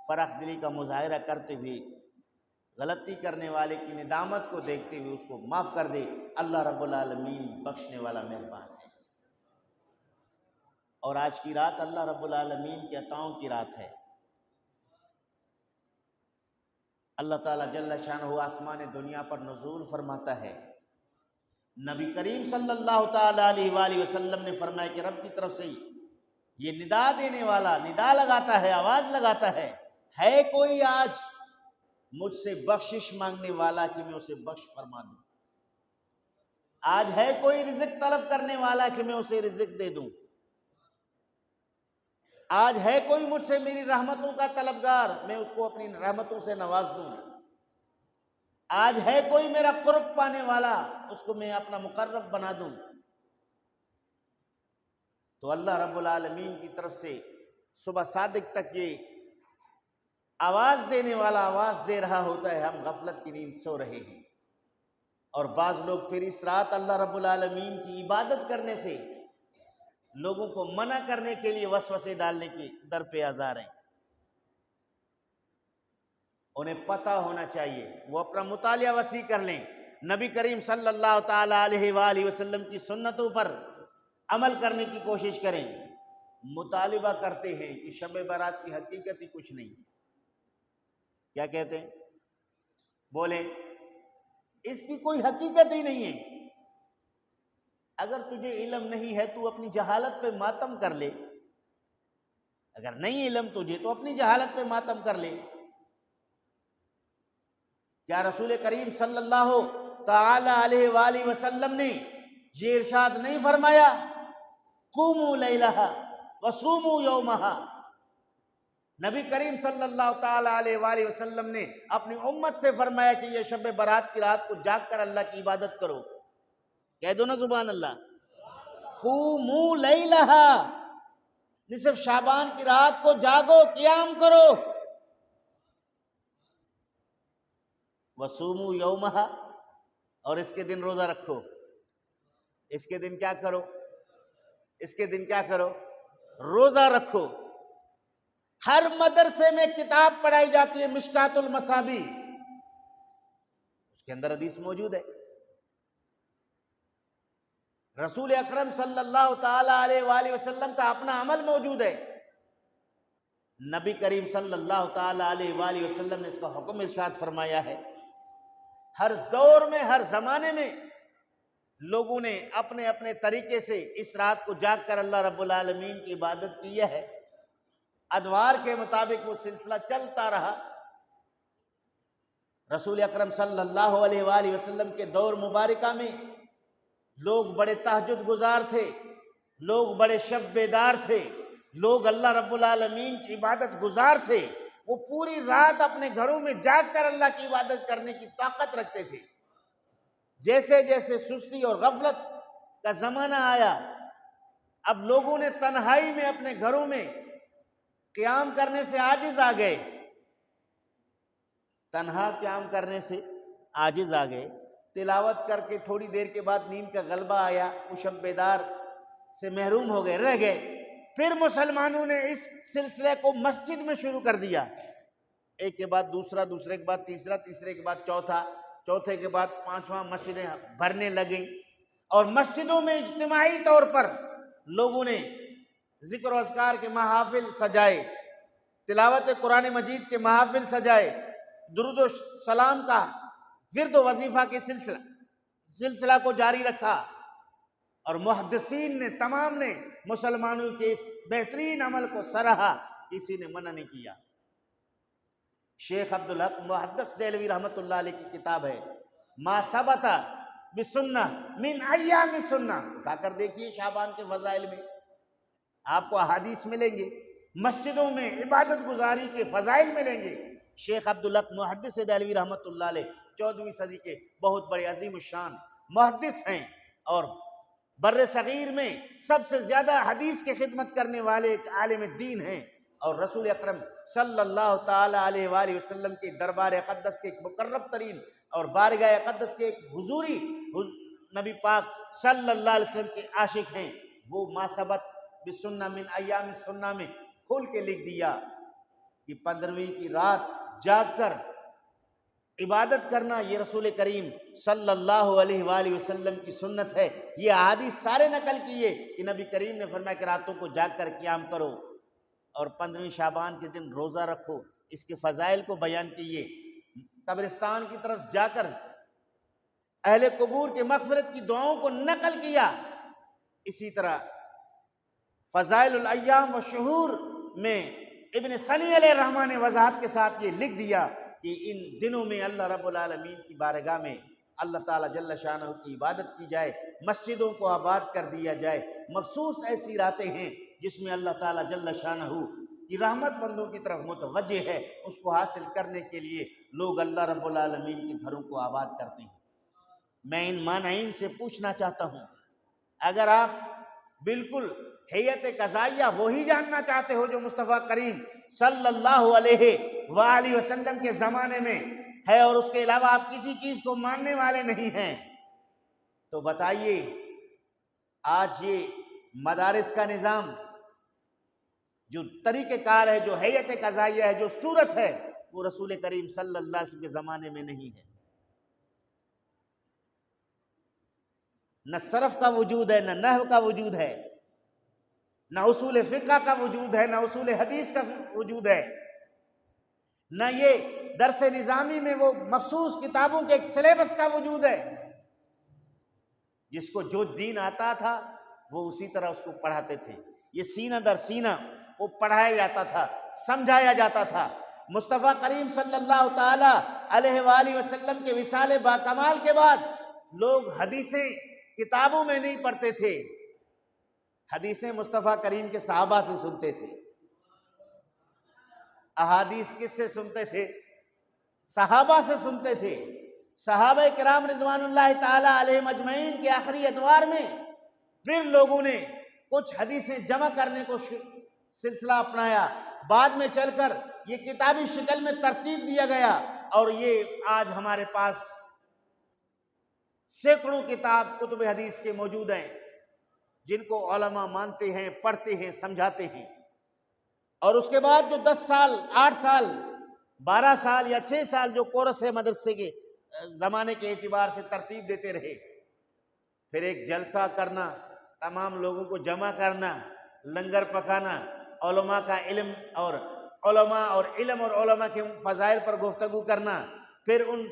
فرخ دلی کا مظاہرہ کرتے ہوئے غلطی کرنے والے کی ندامت کو دیکھتے ہوئے اس کو معاف کر دے۔ اللہ رب العالمین بخشنے والا مہربان ہے۔ اور آج کی رات اللہ رب العالمین کے عطاؤں کی رات ہے۔ اللہ تعالیٰ جل شانہ آسمان دنیا پر نزول فرماتا ہے نبی کریم صلی اللہ تعالیٰ علیہ وآلہ وسلم نے فرمایا کہ رب کی طرف سے یہ ندا دینے والا ندا لگاتا ہے، آواز لگاتا ہے کوئی آج مجھ سے بخشش مانگنے والا کہ میں اسے بخش فرما دوں؟ آج ہے کوئی رزق طلب کرنے والا کہ میں اسے رزق دے دوں؟ آج ہے کوئی مجھ سے میری رحمتوں کا طلبگار، میں اس کو اپنی رحمتوں سے نواز دوں؟ آج ہے کوئی میرا قرب پانے والا، اس کو میں اپنا مقرب بنا دوں؟ تو اللہ رب العالمین کی طرف سے صبح صادق تک یہ آواز دینے والا آواز دے رہا ہوتا ہے، ہم غفلت کی نیند سو رہے ہیں، اور بعض لوگ پھر اس رات اللہ رب العالمین کی عبادت کرنے سے لوگوں کو منع کرنے کے لیے وسوسے ڈالنے کی در پہ آزار ہیں۔ انہیں پتہ ہونا چاہیے، وہ اپنا مطالعہ وسیع کر لیں، نبی کریم صلی اللہ تعالیٰ علیہ وآلہ وسلم کی سنتوں پر عمل کرنے کی کوشش کریں۔ مطالبہ کرتے ہیں کہ شب برات کی حقیقت ہی کچھ نہیں، کیا کہتے ہیں؟ بولیں، اس کی کوئی حقیقت ہی نہیں ہے۔ اگر تجھے علم نہیں ہے تو اپنی جہالت پہ ماتم کر لے، اگر نہیں علم تجھے تو اپنی جہالت پہ ماتم کر لے۔ کیا رسول کریم صلی اللہ تعالی علیہ وآلہ وسلم نے یہ ارشاد نہیں فرمایا قوموا لیلہا وصوموا یومہا؟ نبی کریم صلی اللہ تعالی علیہ وآلہ وسلم نے اپنی امت سے فرمایا کہ یہ شب برات کی رات کو جاگ کر اللہ کی عبادت کرو۔ کہہ دو نا سبحان اللہ، قوموا لیلہا، نصف شعبان کی رات کو جاگو، قیام کرو، وصوموا یومہا، اور اس کے دن روزہ رکھو۔ اس کے دن کیا کرو؟ اس کے دن کیا کرو؟ روزہ رکھو۔ ہر مدرسے میں کتاب پڑھائی جاتی ہے مشکات المصابیح، اس کے اندر حدیث موجود ہے، رسول اکرم صلی اللہ تعالی علیہ وآلہ وسلم کا اپنا عمل موجود ہے، نبی کریم صلی اللہ تعالی علیہ وآلہ وسلم نے اس کا حکم ارشاد فرمایا ہے۔ ہر دور میں، ہر زمانے میں لوگوں نے اپنے اپنے طریقے سے اس رات کو جاگ کر اللہ رب العالمین کی عبادت کی ہے، ادوار کے مطابق وہ سلسلہ چلتا رہا۔ رسول اکرم صلی اللہ علیہ وآلہ وسلم کے دور مبارکہ میں لوگ بڑے تہجد گزار تھے، لوگ بڑے شب بیدار تھے، لوگ اللہ رب العالمین کی عبادت گزار تھے، وہ پوری رات اپنے گھروں میں جاگ کر اللہ کی عبادت کرنے کی طاقت رکھتے تھے۔ جیسے جیسے سستی اور غفلت کا زمانہ آیا، اب لوگوں نے تنہائی میں اپنے گھروں میں قیام کرنے سے عاجز آ گئے، تنہا قیام کرنے سے عاجز آ گئے، تلاوت کر کے تھوڑی دیر کے بعد نیند کا غلبہ آیا، وہ شب بیدار سے محروم ہو گئے، رہ گئے۔ پھر مسلمانوں نے اس سلسلے کو مسجد میں شروع کر دیا، ایک کے بعد دوسرا، دوسرے کے بعد تیسرا، تیسرے کے بعد چوتھا، چوتھے کے بعد پانچواں، مسجدیں بھرنے لگیں، اور مسجدوں میں اجتماعی طور پر لوگوں نے ذکر و اذکار کے محافل سجائے، تلاوت قرآن مجید کے محافل سجائے، درود و سلام کا ورد و وظیفہ کے سلسلہ کو جاری رکھا، اور محدثین نے تمام نے مسلمانوں کے اس بہترین عمل کو سراہا، کسی نے منع نہیں کیا۔ شیخ عبدالحق محدث دہلوی رحمۃ اللہ علیہ کی کتاب ہے ما ثبت بسنہ من ایام سنہ، اٹھا کر دیکھیے، شعبان کے فضائل میں آپ کو احادیث ملیں گے، مسجدوں میں عبادت گزاری کے فضائل ملیں گے۔ شیخ عبدالحق محدث دہلوی رحمۃ اللہ علیہ 14ویں صدی کے بہت بڑے عظیم الشان محدث ہیں، اور بر صغیر میں سب سے زیادہ حدیث کی خدمت کرنے والے ایک عالم دین ہیں، اور رسول اکرم صلی اللہ تعالی علیہ وآلہ وسلم کے دربار اقدس کے ایک مقرب ترین اور بارگاہ اقدس کے ایک حضوری نبی پاک صلی اللہ علیہ وسلم کے عاشق ہیں۔ وہ ما ثبت بسنہ من ایام السنہ میں کھول کے لکھ دیا کہ 15ویں کی رات جاگ کر عبادت کرنا یہ رسول کریم صلی اللہ علیہ وآلہ وسلم کی سنت ہے۔ یہ احادیث سارے نقل کیے کہ نبی کریم نے فرمایا کہ راتوں کو جاگ کر قیام کرو اور 15ویں شعبان کے دن روزہ رکھو، اس کے فضائل کو بیان کیے۔ قبرستان کی طرف جا کر اہل قبور کے مغفرت کی دعاؤں کو نقل کیا۔ اسی طرح فضائل الایام و شہور میں ابن سنی علیہ الرحمہ نے وضاحت کے ساتھ یہ لکھ دیا کہ ان دنوں میں اللہ رب العالمین کی بارگاہ میں اللہ تعالیٰ جل شانہ کی عبادت کی جائے، مسجدوں کو آباد کر دیا جائے۔ مخصوص ایسی راتیں ہیں جس میں اللہ تعالیٰ جل شانہ کی رحمت بندوں کی طرف متوجہ ہے، اس کو حاصل کرنے کے لیے لوگ اللہ رب العالمین کے گھروں کو آباد کرتے ہیں۔ میں ان مانعین سے پوچھنا چاہتا ہوں، اگر آپ بالکل ہیئت قضائیہ وہی جاننا چاہتے ہو جو مصطفیٰ کریم صلی اللہ علیہ وآلہ وسلم کے زمانے میں ہے اور اس کے علاوہ آپ کسی چیز کو ماننے والے نہیں ہیں، تو بتائیے آج یہ مدارس کا نظام جو طریقہ کار ہے، جو ہیئت قضائیہ ہے، جو صورت ہے، وہ رسول کریم صلی اللہ علیہ وسلم کے زمانے میں نہیں ہے۔ نہ صرف کا وجود ہے، نہ نحو کا وجود ہے، نہ اصول فقہ کا وجود ہے، نہ اصول حدیث کا وجود ہے، نہ یہ درس نظامی میں وہ مخصوص کتابوں کے ایک سلیبس کا وجود ہے۔ جس کو جو دین آتا تھا وہ اسی طرح اس کو پڑھاتے تھے، یہ سینہ در سینہ وہ پڑھایا جاتا تھا، سمجھایا جاتا تھا۔ مصطفیٰ کریم صلی اللہ تعالی علیہ وآلہ وسلم کے وصال با کمال کے بعد لوگ حدیثیں کتابوں میں نہیں پڑھتے تھے، حدیثیں مصطفیٰ کریم کے صحابہ سے سنتے تھے۔ احادیث کس سے سنتے تھے؟ صحابہ سے سنتے تھے۔ صحابہ کرام رضوان اللہ تعالی علیہم اجمعین کے آخری ادوار میں پھر لوگوں نے کچھ حدیثیں جمع کرنے کو سلسلہ اپنایا، بعد میں چل کر یہ کتابی شکل میں ترتیب دیا گیا، اور یہ آج ہمارے پاس سینکڑوں کتب حدیث کے موجود ہیں جن کو علماء مانتے ہیں، پڑھتے ہیں، سمجھاتے ہیں۔ اور اس کے بعد جو 10 سال، 8 سال، 12 سال یا 6 سال جو کورس ہے مدرسے کے زمانے کے اعتبار سے ترتیب دیتے رہے، پھر ایک جلسہ کرنا، تمام لوگوں کو جمع کرنا، لنگر پکانا، علماء کا علم اور علم اور علماء کے فضائل پر گفتگو کرنا، پھر ان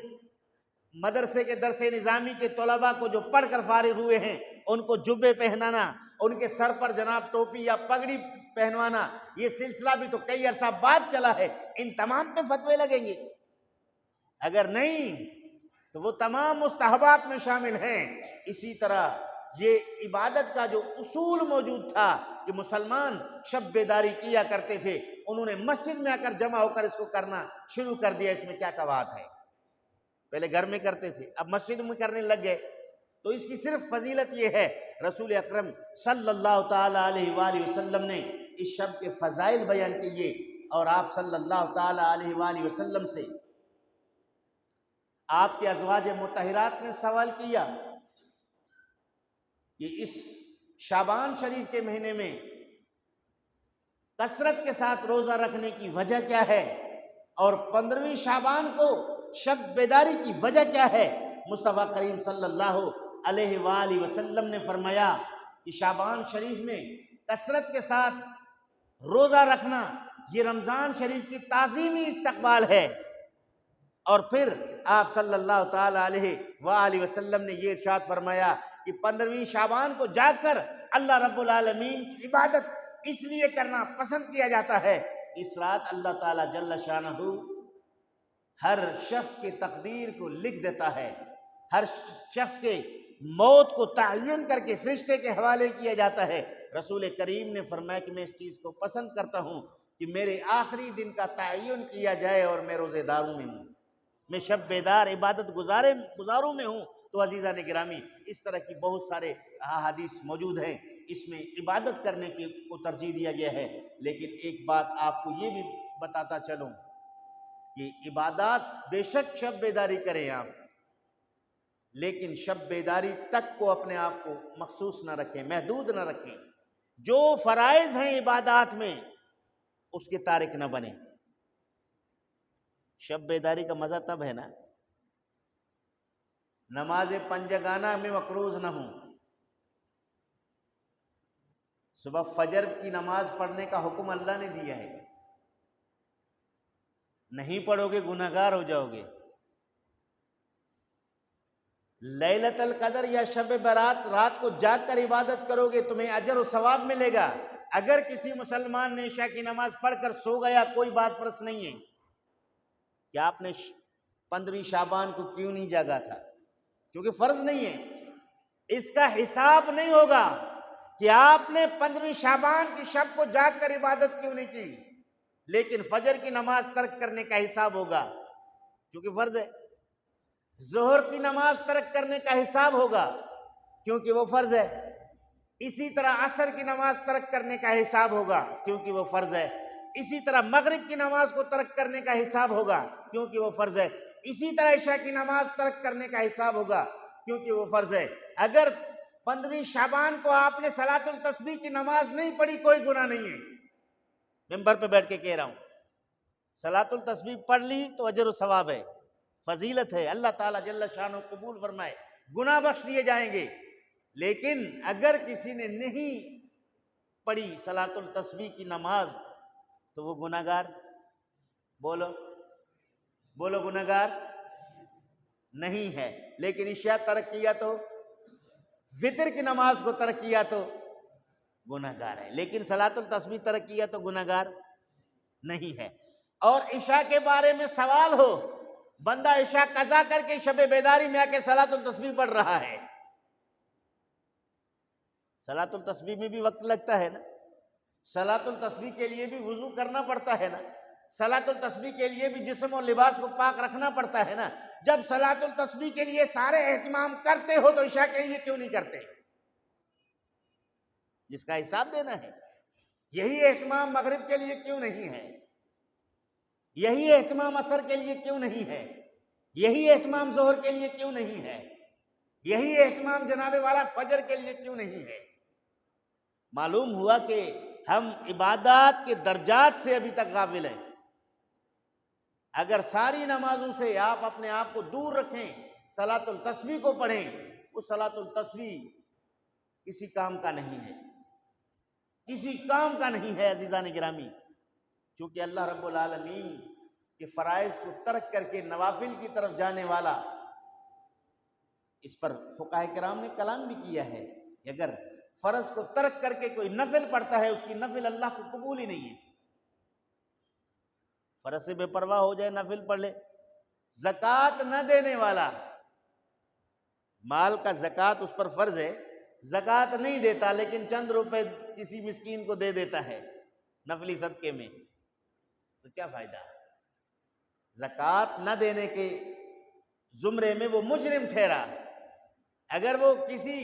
مدرسے کے درس نظامی کے طلباء کو جو پڑھ کر فارغ ہوئے ہیں ان کو جبے پہنانا، ان کے سر پر جناب ٹوپی یا پگڑی پہنوانا، یہ سلسلہ بھی تو کئی عرصہ بعد چلا ہے۔ ان تمام پہ فتوے لگیں گے؟ اگر نہیں تو وہ تمام مستحبات میں شامل ہیں۔ اسی طرح یہ عبادت کا جو اصول موجود تھا کہ مسلمان شب بیداری کیا کرتے تھے، انہوں نے مسجد میں آ کر جمع ہو کر اس کو کرنا شروع کر دیا، اس میں کیا بات ہے؟ پہلے گھر میں کرتے تھے، اب مسجد میں کرنے لگ گئے، تو اس کی صرف فضیلت یہ ہے، رسول اکرم صلی اللہ تعالی علیہ وآلہ وسلم نے اس شب کے فضائل بیان کیے، اور آپ صلی اللہ تعالی علیہ وآلہ وسلم سے آپ کے ازواج مطہرات نے سوال کیا کہ اس شعبان شریف کے مہینے میں کثرت کے ساتھ روزہ رکھنے کی وجہ کیا ہے، اور 15ویں شعبان کو شب بیداری کی وجہ کیا ہے؟ مصطفیٰ کریم صلی اللہ علیہ وآلہ وسلم نے فرمایا کہ شعبان شریف میں کثرت کے ساتھ روزہ رکھنا یہ رمضان شریف کی تعظیمی استقبال ہے۔ اور پھر آپ صلی اللہ تعالی علیہ وآلہ وسلم نے یہ ارشاد فرمایا کہ 15ویں شعبان کو جاگ کر اللہ رب العالمین کی عبادت اس لیے کرنا پسند کیا جاتا ہے، اس رات اللہ تعالی جل شانہ ہر شخص کی تقدیر کو لکھ دیتا ہے، ہر شخص کے موت کو تعین کر کے فرشتے کے حوالے کیا جاتا ہے۔ رسول کریم نے فرمایا کہ میں اس چیز کو پسند کرتا ہوں کہ میرے آخری دن کا تعین کیا جائے اور میں روزے داروں میں ہوں، میں شب بیدار عبادت گزاروں میں ہوں۔ تو عزیزان گرامی، اس طرح کی بہت سارے احادیث موجود ہیں، اس میں عبادت کرنے کو ترجیح دیا گیا ہے۔ لیکن ایک بات آپ کو یہ بھی بتاتا چلوں کہ عبادات بے شک شب بیداری کریں آپ، لیکن شب بیداری تک کو اپنے آپ کو مخصوص نہ رکھیں، محدود نہ رکھیں۔ جو فرائض ہیں عبادات میں اس کے تارک نہ بنیں۔ شب بیداری کا مزہ تب ہے نا نماز پنجگانہ میں مقروض نہ ہوں، صبح فجر کی نماز پڑھنے کا حکم اللہ نے دیا ہے، نہیں پڑھو گے گناہگار ہو جاؤ گے، لیلۃ القدر یا شب برات رات کو جاگ کر عبادت کرو گے تمہیں اجر و ثواب ملے گا۔ اگر کسی مسلمان نے عشاء کی نماز پڑھ کر سو گیا، کوئی باز پرس نہیں ہے کہ آپ نے 15 شعبان کو کیوں نہیں جاگا تھا، کیونکہ فرض نہیں ہے، اس کا حساب نہیں ہوگا کہ آپ نے 15 شعبان کی شب کو جاگ کر عبادت کیوں نہیں کی، لیکن فجر کی نماز ترک کرنے کا حساب ہوگا کیونکہ فرض ہے، ظہر کی نماز ترک کرنے کا حساب ہوگا کیونکہ وہ فرض ہے، اسی طرح عصر کی نماز ترک کرنے کا حساب ہوگا کیونکہ وہ فرض ہے، اسی طرح مغرب کی نماز کو ترک کرنے کا حساب ہوگا کیونکہ وہ فرض ہے، اسی طرح عشاء کی نماز ترک کرنے کا حساب ہوگا کیونکہ وہ فرض ہے۔ اگر 15 شعبان کو آپ نے صلاۃ التسبیح کی نماز نہیں پڑھی، کوئی گناہ نہیں ہے، ممبر پہ بیٹھ کے کہہ رہا ہوں، صلاۃ التسبیح پڑھ لی تو اجر و ثواب ہے، فضیلت ہے، اللہ تعالیٰ جل شانہ قبول فرمائے، گناہ بخش دیے جائیں گے۔ لیکن اگر کسی نے نہیں پڑھی صلاۃ التسبیح کی نماز تو وہ گناہگار، بولو گناہگار نہیں ہے، لیکن عشاء ترک کیا تو، وتر کی نماز کو ترک کیا تو گناہگار ہے، لیکن صلاۃ التسبیح ترک کیا تو گناہگار نہیں ہے۔ اور عشاء کے بارے میں سوال ہو، بندہ عشاء قضا کر کے شب بیداری میں آ کے صلاۃ التسبیح پڑھ رہا ہے، صلاۃ التسبیح میں بھی وقت لگتا ہے نا، صلاۃ التسبیح کے لیے بھی وضو کرنا پڑتا ہے نا، صلاۃ التسبیح کے لیے بھی جسم اور لباس کو پاک رکھنا پڑتا ہے نا، جب صلاۃ التسبیح کے لیے سارے اہتمام کرتے ہو تو عشاء کے لیے کیوں نہیں کرتے؟ جس کا حساب دینا ہے، یہی اہتمام مغرب کے لیے کیوں نہیں ہے؟ یہی اہتمام عصر کے لیے کیوں نہیں ہے؟ یہی اہتمام ظہر کے لیے کیوں نہیں ہے؟ یہی اہتمام جناب والا فجر کے لیے کیوں نہیں ہے؟ معلوم ہوا کہ ہم عبادات کے درجات سے ابھی تک غافل ہیں۔ اگر ساری نمازوں سے آپ اپنے آپ کو دور رکھیں، صلاۃ التسبیح کو پڑھیں، وہ صلاۃ التسبیح کسی کام کا نہیں ہے، کسی کام کا نہیں ہے عزیزان گرامی، چونکہ اللہ رب العالمین کے فرائض کو ترک کر کے نوافل کی طرف جانے والا، اس پر فقہاء کرام نے کلام بھی کیا ہے کہ اگر فرض کو ترک کر کے کوئی نفل پڑھتا ہے، اس کی نفل اللہ کو قبول ہی نہیں ہے۔ فرض سے بے پرواہ ہو جائے، نفل پڑھ لے۔ زکوٰۃ نہ دینے والا، مال کا زکوٰۃ اس پر فرض ہے، زکوٰۃ نہیں دیتا لیکن چند روپے کسی مسکین کو دے دیتا ہے نفلی صدقے میں، تو کیا فائدہ؟ زکوٰۃ نہ دینے کے زمرے میں وہ مجرم ٹھہرا۔ اگر وہ کسی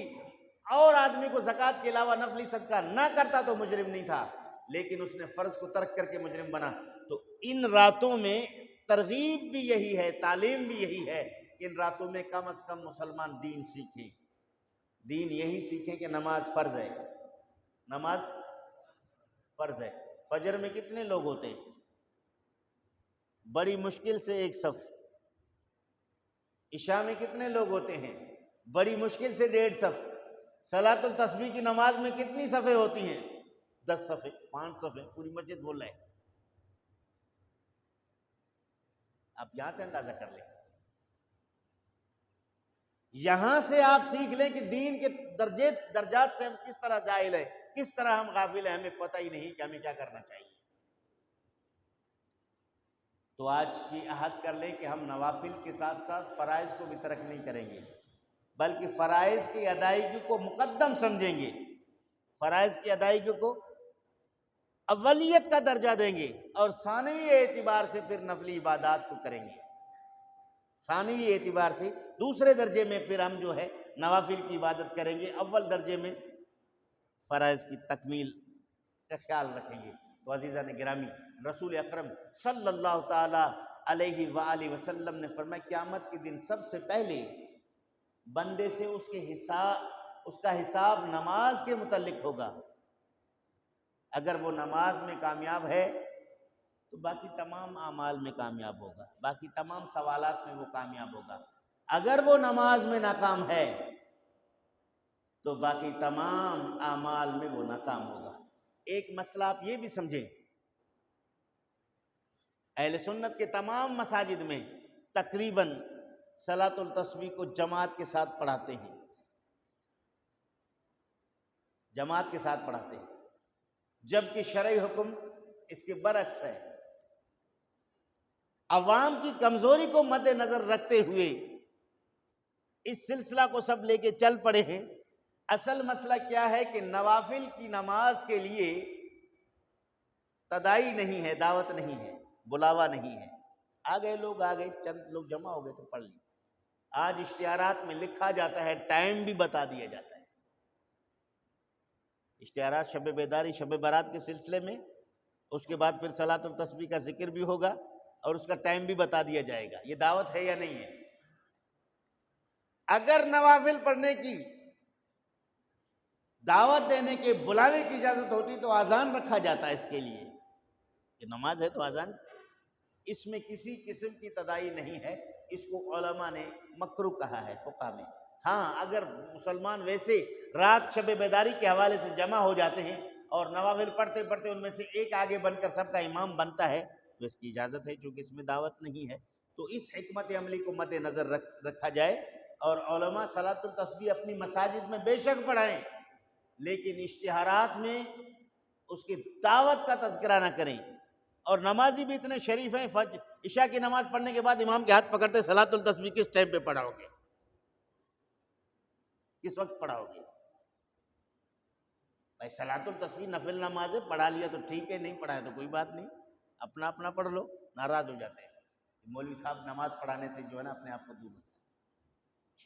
اور آدمی کو زکوٰۃ کے علاوہ نفلی صدقہ نہ کرتا تو مجرم نہیں تھا، لیکن اس نے فرض کو ترک کر کے مجرم بنا۔ تو ان راتوں میں ترغیب بھی یہی ہے، تعلیم بھی یہی ہے کہ ان راتوں میں کم از کم مسلمان دین سیکھیں، دین یہی سیکھیں کہ نماز فرض ہے، نماز فرض ہے۔ فجر میں کتنے لوگ ہوتے ہیں؟ بڑی مشکل سے ایک صف۔ عشاء میں کتنے لوگ ہوتے ہیں؟ بڑی مشکل سے 1.5 صف۔ صلاۃ التسبیح کی نماز میں کتنی صفیں ہوتی ہیں؟ 10 صفیں، 5 صفیں، پوری مسجد بول رہے ہیں۔ آپ یہاں سے اندازہ کر لیں، یہاں سے آپ سیکھ لیں کہ دین کے درجات سے ہم کس طرح جاہل ہیں، کس طرح ہم غافل ہیں، ہمیں پتہ ہی نہیں کہ ہمیں کیا کرنا چاہیے۔ تو آج کی عہد کر لیں کہ ہم نوافل کے ساتھ ساتھ فرائض کو بھی ترک نہیں کریں گے، بلکہ فرائض کی ادائیگی کو مقدم سمجھیں گے، فرائض کی ادائیگی کو اولیت کا درجہ دیں گے، اور ثانوی اعتبار سے پھر نفلی عبادات کو کریں گے۔ ثانوی اعتبار سے دوسرے درجے میں پھر ہم جو ہے نوافل کی عبادت کریں گے، اول درجے میں فرائض کی تکمیل کا خیال رکھیں گے۔ تو عزیزان گرامی، رسول اکرم صلی اللہ تعالی علیہ وآلہ وسلم نے فرمایا قیامت کے دن سب سے پہلے بندے سے اس کا حساب نماز کے متعلق ہوگا۔ اگر وہ نماز میں کامیاب ہے تو باقی تمام اعمال میں کامیاب ہوگا، باقی تمام سوالات میں وہ کامیاب ہوگا۔ اگر وہ نماز میں ناکام ہے تو باقی تمام اعمال میں وہ ناکام ہوگا۔ ایک مسئلہ آپ یہ بھی سمجھیں، اہل سنت کے تمام مساجد میں تقریباً صلاۃ التسبیح کو جماعت کے ساتھ پڑھاتے ہیں، جماعت کے ساتھ پڑھاتے ہیں، جبکہ شرعی حکم اس کے برعکس ہے۔ عوام کی کمزوری کو مد نظر رکھتے ہوئے اس سلسلہ کو سب لے کے چل پڑے ہیں۔ اصل مسئلہ کیا ہے کہ نوافل کی نماز کے لیے تدائی نہیں ہے، دعوت نہیں ہے، بلاوا نہیں ہے۔ آ گئے لوگ، آ گئے، چند لوگ جمع ہو گئے تو پڑھ لی۔ آج اشتہارات میں لکھا جاتا ہے، ٹائم بھی بتا دیا جاتا ہے۔ اشتہارات شب بیداری، شب برات کے سلسلے میں، اس کے بعد پھر صلاۃ التسبیح کا ذکر بھی ہوگا اور اس کا ٹائم بھی بتا دیا جائے گا۔ یہ دعوت ہے یا نہیں ہے؟ اگر نوافل پڑھنے کی، دعوت دینے کے، بلاوے کی اجازت ہوتی تو اذان رکھا جاتا ہے اس کے لیے کہ نماز ہے تو اذان۔ اس میں کسی قسم کی تدائی نہیں ہے، اس کو علماء نے مکروہ کہا ہے فقہ میں۔ ہاں، اگر مسلمان ویسے رات شب بیداری کے حوالے سے جمع ہو جاتے ہیں اور نوافل پڑھتے پڑھتے ان میں سے ایک آگے بن کر سب کا امام بنتا ہے تو اس کی اجازت ہے، چونکہ اس میں دعوت نہیں ہے۔ تو اس حکمت عملی کو مد نظر رکھا جائے، اور علماء صلاۃ التسبیح اپنی مساجد میں بے شک پڑھائیں، لیکن اشتہارات میں اس کی دعوت کا تذکرہ نہ کریں۔ اور نمازی بھی اتنے شریف ہیں، عشاء کی نماز پڑھنے کے بعد امام کے ہاتھ پکڑتے، صلاۃ التسبیح کس ٹائم پہ پڑھاؤ گے، کس وقت پڑھاؤ گے؟ بھائی صلاۃ التسبیح نفل نماز ہے، پڑھا لیا تو ٹھیک ہے، نہیں پڑھایا تو کوئی بات نہیں، اپنا اپنا پڑھ لو۔ ناراض ہو جاتے ہیں مولوی صاحب، نماز پڑھانے سے جو ہے نا اپنے آپ کو دور رکھیں۔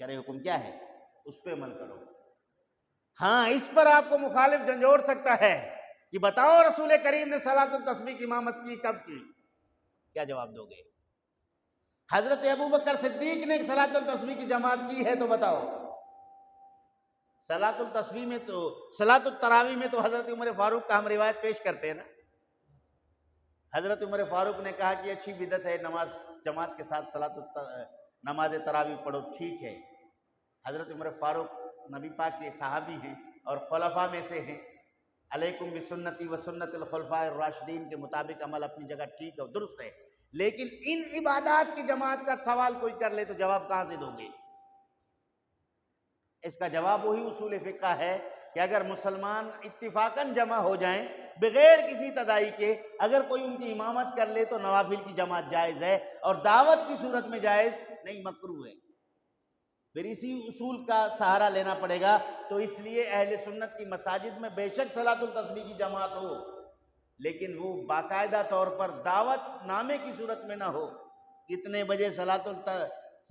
شرع حکم کیا ہے، اس پہ عمل کرو۔ ہاں، اس پر آپ کو مخالف جھنجھوڑ سکتا ہے کہ بتاؤ رسول کریم نے صلاۃ التسبیح کی امامت کی، کب کی؟ کیا جواب دو گے؟ حضرت ابوبکر صدیق نے صلاۃ التسبیح کی جماعت کی ہے تو بتاؤ۔ صلاۃ التسبیح میں تو، صلاۃ التراویح میں تو حضرت عمر فاروق کا ہم روایت پیش کرتے ہیں نا۔ حضرت عمر فاروق نے کہا کہ اچھی بدعت ہے، نماز جماعت کے ساتھ نماز تراویح پڑھو، ٹھیک ہے۔ حضرت عمر فاروق نبی پاک کے صحابی ہیں اور خلفاء میں سے ہیں۔ علیکم بسنتی و سنت الخلفاء الراشدین کے مطابق عمل اپنی جگہ ٹھیک ہے، درست ہے، لیکن ان عبادات کی جماعت کا سوال کوئی کر لے تو جواب کہاں سے دو گے؟ اس کا جواب وہی اصول فقہ ہے کہ اگر مسلمان اتفاقاً جمع ہو جائیں بغیر کسی تدائی کے، اگر کوئی ان کی امامت کر لے تو نوافل کی جماعت جائز ہے، اور دعوت کی صورت میں جائز نہیں، مکروہ ہے۔ پھر اسی اصول کا سہارا لینا پڑے گا۔ تو اس لیے اہل سنت کی مساجد میں بے شک صلاۃ التسبیح کی جماعت ہو، لیکن وہ باقاعدہ طور پر دعوت نامے کی صورت میں نہ ہو۔ اتنے بجے صلاۃ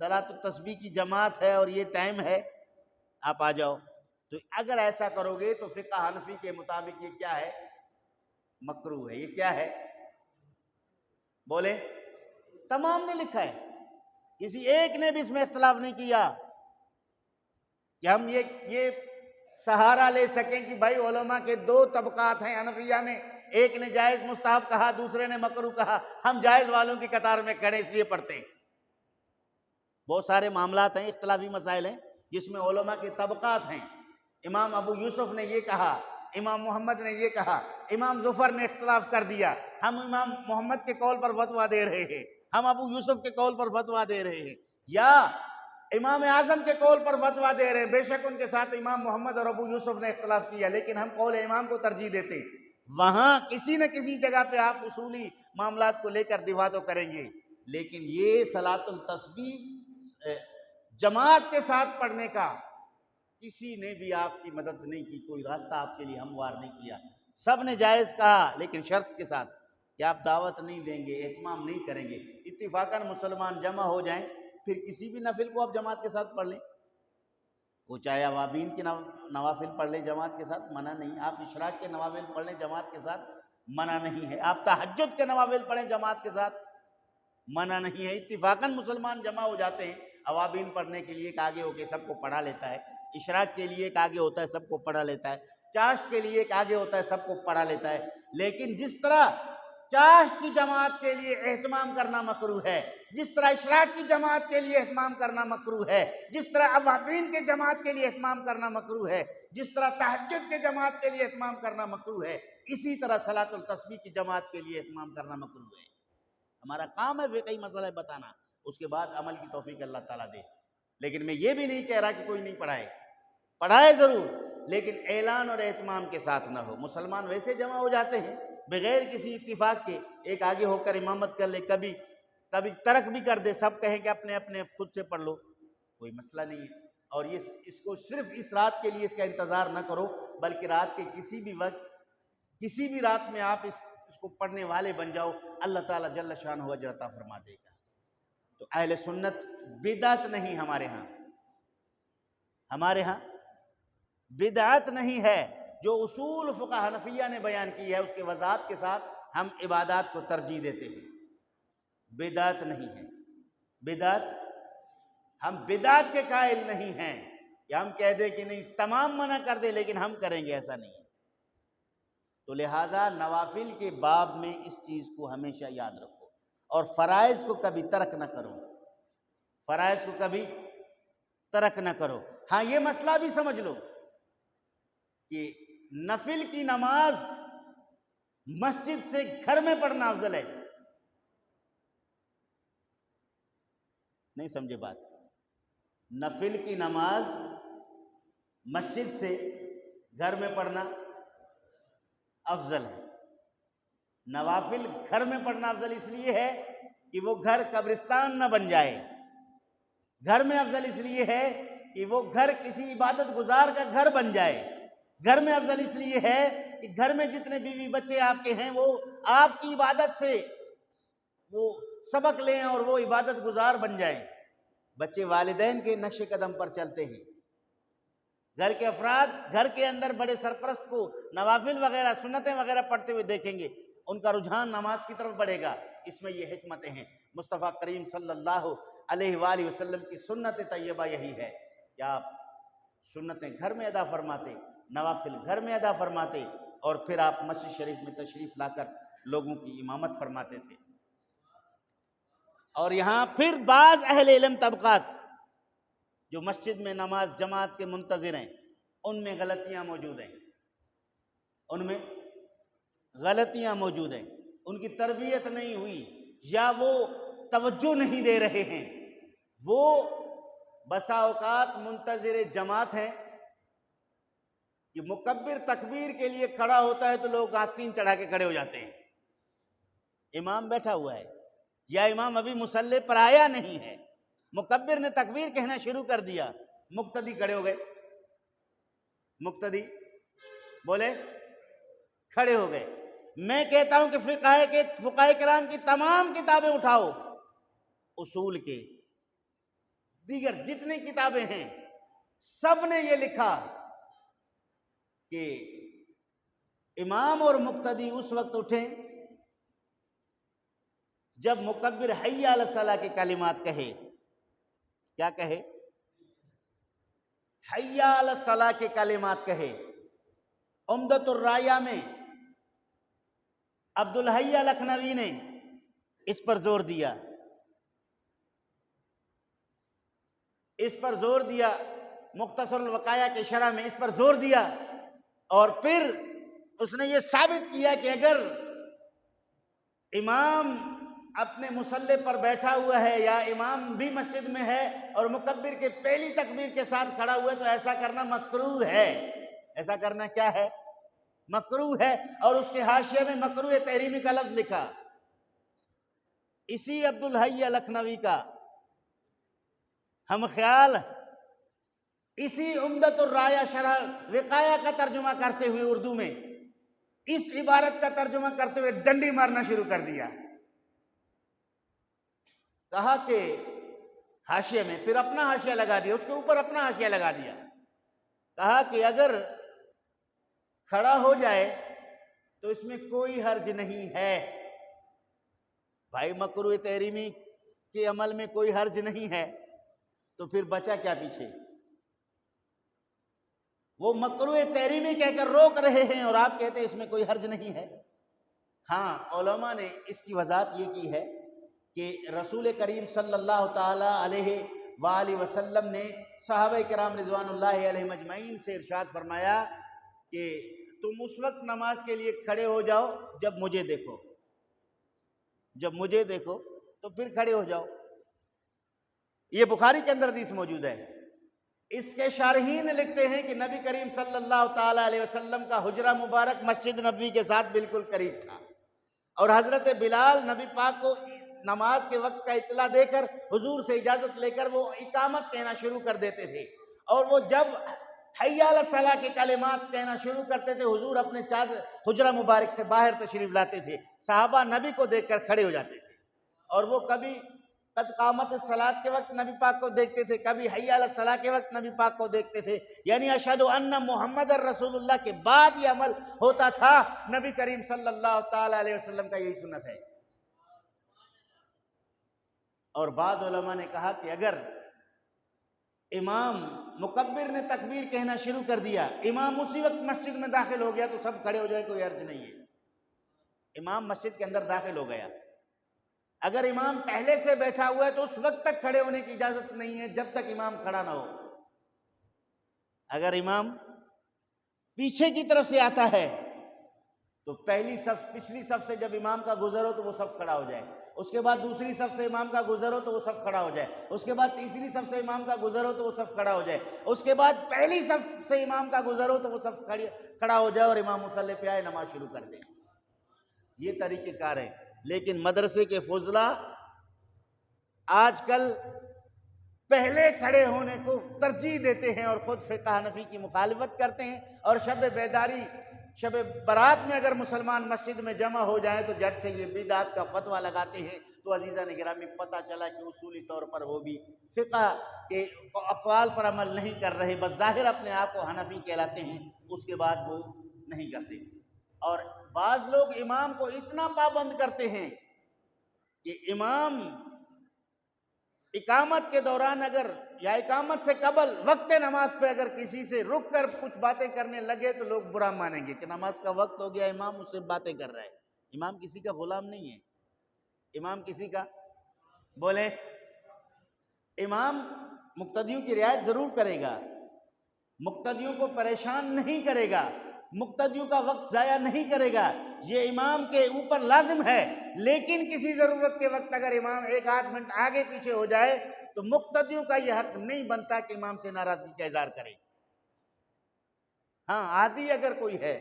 التسبیح کی جماعت ہے اور یہ ٹائم ہے، آپ آ جاؤ۔ تو اگر ایسا کرو گے تو فقہ حنفی کے مطابق یہ کیا ہے؟ مکروہ ہے۔ یہ کیا ہے؟ بولے، تمام نے لکھا ہے، کسی ایک نے بھی اس میں اختلاف نہیں کیا کہ ہم یہ سہارا لے سکیں کہ بھائی علماء کے دو طبقات ہیں حنفیہ میں، ایک نے جائز مستحب کہا، دوسرے نے مکروہ کہا، ہم جائز والوں کی قطار میں کھڑے اس لیے پڑھتے ہیں۔ بہت سارے معاملات ہیں، اختلافی مسائل ہیں جس میں علماء کے طبقات ہیں۔ امام ابو یوسف نے یہ کہا، امام محمد نے یہ کہا، امام ظفر نے اختلاف کر دیا، ہم امام محمد کے قول پر فتویٰ دے رہے ہیں، ہم ابو یوسف کے قول پر فتویٰ دے رہے ہیں، یا امام اعظم کے قول پر فتویٰ دے رہے ہیں۔ بے شک ان کے ساتھ امام محمد اور ابو یوسف نے اختلاف کیا، لیکن ہم قول امام کو ترجیح دیتے۔ وہاں کسی نہ کسی جگہ پہ آپ اصولی معاملات کو لے کر دفاع تو کریں گے، لیکن یہ صلاۃ التسبیح جماعت کے ساتھ پڑھنے کا کسی نے بھی آپ کی مدد نہیں کی، کوئی راستہ آپ کے لیے ہموار نہیں کیا۔ سب نے جائز کہا، لیکن شرط کے ساتھ کہ آپ دعوت نہیں دیں گے، اہتمام نہیں کریں گے۔ اتفاقاً مسلمان جمع ہو جائیں، پھر کسی بھی نفل کو آپ جماعت کے ساتھ پڑھ لیں، وہ چاہے اوابین کے نوافل پڑھ لیں جماعت کے ساتھ، منع نہیں۔ آپ اشراق کے نوافل پڑھ لیں جماعت کے ساتھ، منع نہیں ہے۔ آپ تہجد کے نوافل پڑھیں جماعت کے ساتھ، منع نہیں ہے۔ اتفاقاً مسلمان جمع ہو جاتے ہیں، اوابین پڑھنے کے لیے ایک آگے ہو کے سب کو پڑھا لیتا ہے، اشراق کے لیے ایک آگے ہوتا ہے سب کو پڑھا لیتا ہے، چاشت کے لیے ایک آگے ہوتا ہے سب کو پڑھا لیتا ہے۔ لیکن جس طرح چاشت کی جماعت کے لیے اہتمام کرنا مکروہ ہے، جس طرح اشراق کی جماعت کے لیے اہتمام کرنا مکروہ ہے، جس طرح اوابین کے جماعت کے لیے اہتمام کرنا مکروہ ہے، جس طرح تہجد کے جماعت کے لیے اہتمام کرنا مکروہ ہے، اسی طرح صلاۃ التسبیح کی جماعت کے لیے اہتمام کرنا مکروہ ہے۔ ہمارا کام ہے فقہی مسئلہ بتانا، اس کے بعد عمل کی توفیق اللہ تعالیٰ دے۔ لیکن میں یہ بھی نہیں کہہ رہا کہ کوئی نہیں پڑھائے، پڑھائے ضرور، لیکن اعلان اور اہتمام کے ساتھ نہ ہو۔ مسلمان ویسے جمع ہو جاتے ہیں بغیر کسی اتفاق کے، ایک آگے ہو کر امامت کر لے، کبھی ترک بھی کر دے، سب کہیں کہ اپنے اپنے خود سے پڑھ لو، کوئی مسئلہ نہیں ہے۔ اور اس کو صرف اس رات کے لیے اس کا انتظار نہ کرو، بلکہ رات کے کسی بھی وقت، کسی بھی رات میں آپ اس کو پڑھنے والے بن جاؤ، اللہ تعالیٰ جل شانہ اجر عطا فرما دے گا۔ تو اہل سنت بدعت نہیں، ہمارے ہاں بدعت نہیں ہے۔ جو اصول فقہ حنفیہ نے بیان کی ہے اس کے وضاحت کے ساتھ ہم عبادات کو ترجیح دیتے ہیں، بدعت نہیں ہے۔ بدعت، ہم بدعت کے قائل نہیں ہیں کہ ہم کہہ دیں کہ نہیں تمام منع کر دیں لیکن ہم کریں گے، ایسا نہیں ہے۔ تو لہٰذا نوافل کے باب میں اس چیز کو ہمیشہ یاد رکھو، اور فرائض کو کبھی ترک نہ کرو، فرائض کو کبھی ترک نہ کرو۔ ہاں یہ مسئلہ بھی سمجھ لو کہ نفل کی نماز مسجد سے گھر میں پڑھنا افضل ہے، نہیں سمجھے بات؟ نفل کی نماز مسجد سے گھر میں پڑھنا افضل ہے۔ نوافل گھر میں پڑھنا افضل اس لیے ہے کہ وہ گھر قبرستان نہ بن جائے، گھر میں افضل اس لیے ہے کہ وہ گھر کسی عبادت گزار کا گھر بن جائے، گھر میں افضل اس لیے ہے کہ گھر میں جتنے بیوی بچے آپ کے ہیں وہ آپ کی عبادت سے وہ سبق لیں اور وہ عبادت گزار بن جائیں۔ بچے والدین کے نقش قدم پر چلتے ہیں، گھر کے افراد گھر کے اندر بڑے سرپرست کو نوافل وغیرہ سنتیں وغیرہ پڑھتے ہوئے دیکھیں گے، ان کا رجحان نماز کی طرف بڑھے گا۔ اس میں یہ حکمتیں ہیں۔ مصطفیٰ کریم صلی اللہ علیہ وآلہ وسلم کی سنت طیبہ یہی ہے کہ آپ سنتیں گھر میں ادا فرماتے، نوافل گھر میں ادا فرماتے، اور پھر آپ مسجد شریف میں تشریف لا کر لوگوں کی امامت فرماتے تھے۔ اور یہاں پھر بعض اہل علم طبقات جو مسجد میں نماز جماعت کے منتظر ہیں، ان میں غلطیاں موجود ہیں، ان میں غلطیاں موجود ہیں، ان کی تربیت نہیں ہوئی یا وہ توجہ نہیں دے رہے ہیں۔ وہ بسا اوقات منتظر جماعت ہیں کہ مکبر تکبیر کے لیے کھڑا ہوتا ہے تو لوگ آستین چڑھا کے کھڑے ہو جاتے ہیں، امام بیٹھا ہوا ہے یا امام ابھی مصلی پر آیا نہیں ہے، مکبر نے تکبیر کہنا شروع کر دیا، مقتدی کھڑے ہو گئے، مقتدی بولے کھڑے ہو گئے۔ میں کہتا ہوں کہ فقہ کرام کی تمام کتابیں اٹھاؤ، اصول کے دیگر جتنی کتابیں ہیں سب نے یہ لکھا کہ امام اور مقتدی اس وقت اٹھیں جب مکبر حی علی الصلاۃ کے کلمات کہے۔ کیا کہے؟ حی علی الصلاۃ کے کلمات کہے۔ عمدۃ الرایہ میں عبدالحی لکھنوی نے اس پر زور دیا، اس پر زور دیا، مختصر الوقایہ کے شرح میں اس پر زور دیا، اور پھر اس نے یہ ثابت کیا کہ اگر امام اپنے مصلی پر بیٹھا ہوا ہے یا امام بھی مسجد میں ہے اور مکبر کے پہلی تکبیر کے ساتھ کھڑا ہوا ہے تو ایسا کرنا مکروہ ہے۔ ایسا کرنا کیا ہے؟ مکروہ ہے۔ اور اس کے حاشیے میں مکروہ تحریمی کا لفظ لکھا، اسی عبدالحی لکھنوی کا ہم خیال اسی عمدۃ الرایہ شرح وقایہ کا ترجمہ کرتے ہوئے اردو میں اس عبارت کا ترجمہ کرتے ہوئے ڈنڈی مارنا شروع کر دیا۔ کہا کہ حاشیے میں، پھر اپنا حاشیہ لگا دیا، اس کے اوپر اپنا حاشیہ لگا دیا، کہا کہ اگر کھڑا ہو جائے تو اس میں کوئی حرج نہیں ہے۔ بھائی مکروہ تحریمی کے عمل میں کوئی حرج نہیں ہے تو پھر بچا کیا پیچھے؟ وہ مکروہ تحریمی کہہ کر روک رہے ہیں اور آپ کہتے ہیں اس میں کوئی حرج نہیں ہے۔ ہاں علماء نے اس کی وضاحت یہ کی ہے کہ رسول کریم صلی اللہ تعالی علیہ وآلہ وسلم نے صحابہ کرام رضوان اللہ علیہم اجمعین سے ارشاد فرمایا کہ تم اس وقت نماز کے لیے کھڑے ہو جاؤ جب مجھے دیکھو، جب مجھے دیکھو تو پھر کھڑے ہو جاؤ۔ یہ بخاری کے اندر حدیث موجود ہے۔ اس کے شارحین لکھتے ہیں کہ نبی کریم صلی اللہ تعالیٰ علیہ وسلم کا حجرہ مبارک مسجد نبوی کے ساتھ بالکل قریب تھا، اور حضرت بلال نبی پاک کو نماز کے وقت کا اطلاع دے کر حضور سے اجازت لے کر وہ اقامت کہنا شروع کر دیتے تھے، اور وہ جب حی علی الصلاۃ کے کلمات کہنا شروع کرتے تھے، حضور اپنے حجرہ مبارک سے باہر تشریف لاتے تھے، صحابہ نبی کو دیکھ کر کھڑے ہو جاتے تھے، اور وہ کبھی قد قامت الصلاۃ کے وقت نبی پاک کو دیکھتے تھے، کبھی حی علی الصلاۃ کے وقت نبی پاک کو دیکھتے تھے، یعنی اشہد ان محمد الرسول اللہ کے بعد یہ عمل ہوتا تھا۔ نبی کریم صلی اللہ تعالی علیہ وسلم کا یہی سنت ہے۔ اور بعض علماء نے کہا کہ اگر امام مکبر نے تکبیر کہنا شروع کر دیا، امام اسی وقت مسجد میں داخل ہو گیا تو سب کھڑے ہو جائے، کوئی حرج نہیں ہے۔ امام مسجد کے اندر داخل ہو گیا، اگر امام پہلے سے بیٹھا ہوا ہے تو اس وقت تک کھڑے ہونے کی اجازت نہیں ہے جب تک امام کھڑا نہ ہو۔ اگر امام پیچھے کی طرف سے آتا ہے تو پہلی صف پچھلی صف سے جب امام کا گزر ہو تو وہ صف کھڑا ہو جائے، اس کے بعد دوسری صف سے امام کا گزر ہو تو وہ صف کھڑا ہو جائے، اس کے بعد تیسری صف سے امام کا گزر ہو تو وہ صف کھڑا ہو جائے، اس کے بعد پہلی صف سے امام کا گزر ہو تو وہ صف کھڑا ہو جائے اور امام مصلی پہ آئے، نماز شروع کر دے۔ یہ طریقہ کار ہے۔ لیکن مدرسے کے فضلاء آج کل پہلے کھڑے ہونے کو ترجیح دیتے ہیں اور خود فقہ حنفی کی مخالفت کرتے ہیں، اور شب بیداری شب برات میں اگر مسلمان مسجد میں جمع ہو جائیں تو جٹ سے یہ بدعت کا فتویٰ لگاتے ہیں۔ تو عزیزان گرامی، پتہ چلا کہ اصولی طور پر وہ بھی فقہ کے اقوال پر عمل نہیں کر رہے، بس ظاہر اپنے آپ کو حنفی کہلاتے ہیں، اس کے بعد وہ نہیں کرتے۔ اور بعض لوگ امام کو اتنا پابند کرتے ہیں کہ امام اقامت کے دوران اگر یا اقامت سے قبل وقت نماز پہ اگر کسی سے رک کر کچھ باتیں کرنے لگے تو لوگ برا مانیں گے کہ نماز کا وقت ہو گیا، امام اس سے باتیں کر رہا ہے۔ امام کسی کا غلام نہیں ہے، امام کسی کا بولے امام مقتدیوں کی رعایت ضرور کرے گا، مقتدیوں کو پریشان نہیں کرے گا، مقتدیوں کا وقت ضائع نہیں کرے گا، یہ امام کے اوپر لازم ہے۔ لیکن کسی ضرورت کے وقت اگر امام ایک آدھ منٹ آگے پیچھے ہو جائے تو مقتدیوں کا یہ حق نہیں بنتا کہ امام سے ناراضگی کا اظہار کرے۔ ہاں، عادی اگر کوئی ہے،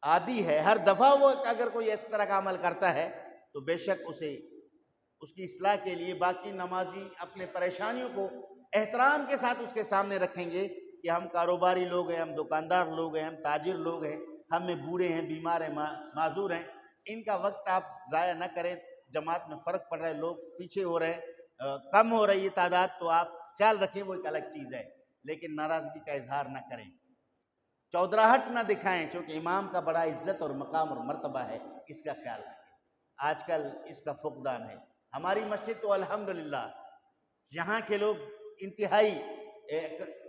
عادی ہے، ہر دفعہ وہ اگر کوئی اس طرح کا عمل کرتا ہے تو بے شک اسے اس کی اصلاح کے لیے باقی نمازی اپنے پریشانیوں کو احترام کے ساتھ اس کے سامنے رکھیں گے کہ ہم کاروباری لوگ ہیں، ہم دکاندار لوگ ہیں، ہم تاجر لوگ ہیں، ہم میں بوڑھے ہیں، بیمار ہیں، معذور ہیں، ان کا وقت آپ ضائع نہ کریں۔ جماعت میں فرق پڑ رہا ہے، لوگ پیچھے ہو رہے ہیں، کم ہو رہی ہے تعداد، تو آپ خیال رکھیں، وہ ایک الگ چیز ہے، لیکن ناراضگی کا اظہار نہ کریں، چودراہٹ نہ دکھائیں، چونکہ امام کا بڑا عزت اور مقام اور مرتبہ ہے، اس کا خیال رکھیں۔ آج کل اس کا فقدان ہے۔ ہماری مسجد تو الحمدللہ یہاں کے لوگ انتہائی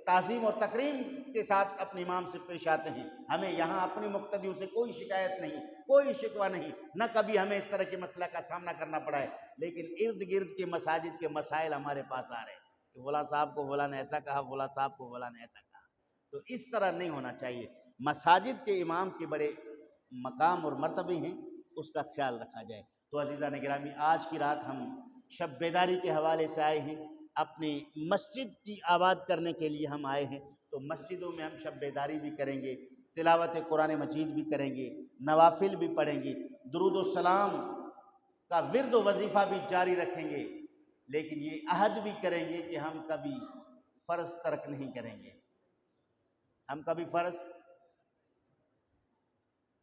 تعظیم اور تکریم کے ساتھ اپنے امام سے پیش آتے ہیں، ہمیں یہاں اپنی مقتدیوں سے کوئی شکایت نہیں، کوئی شکوہ نہیں، نہ کبھی ہمیں اس طرح کے مسئلہ کا سامنا کرنا پڑا ہے۔ لیکن ارد گرد کے مساجد کے مسائل ہمارے پاس آ رہے ہیں کہ فلاں صاحب کو فلاں نے ایسا کہا، فلاں صاحب کو فلاں نے ایسا کہا، تو اس طرح نہیں ہونا چاہیے۔ مساجد کے امام کے بڑے مقام اور مرتبے ہیں، اس کا خیال رکھا جائے۔ تو عزیزان گرامی، آج کی رات ہم شب بیداری کے حوالے سے آئے ہیں، اپنی مسجد کی آباد کرنے کے لیے ہم آئے ہیں، تو مسجدوں میں ہم شب بیداری بھی کریں گے، تلاوت قرآن مجید بھی کریں گے، نوافل بھی پڑھیں گے، درود و سلام کا ورد و وظیفہ بھی جاری رکھیں گے، لیکن یہ عہد بھی کریں گے کہ ہم کبھی فرض ترک نہیں کریں گے۔ ہم کبھی فرض،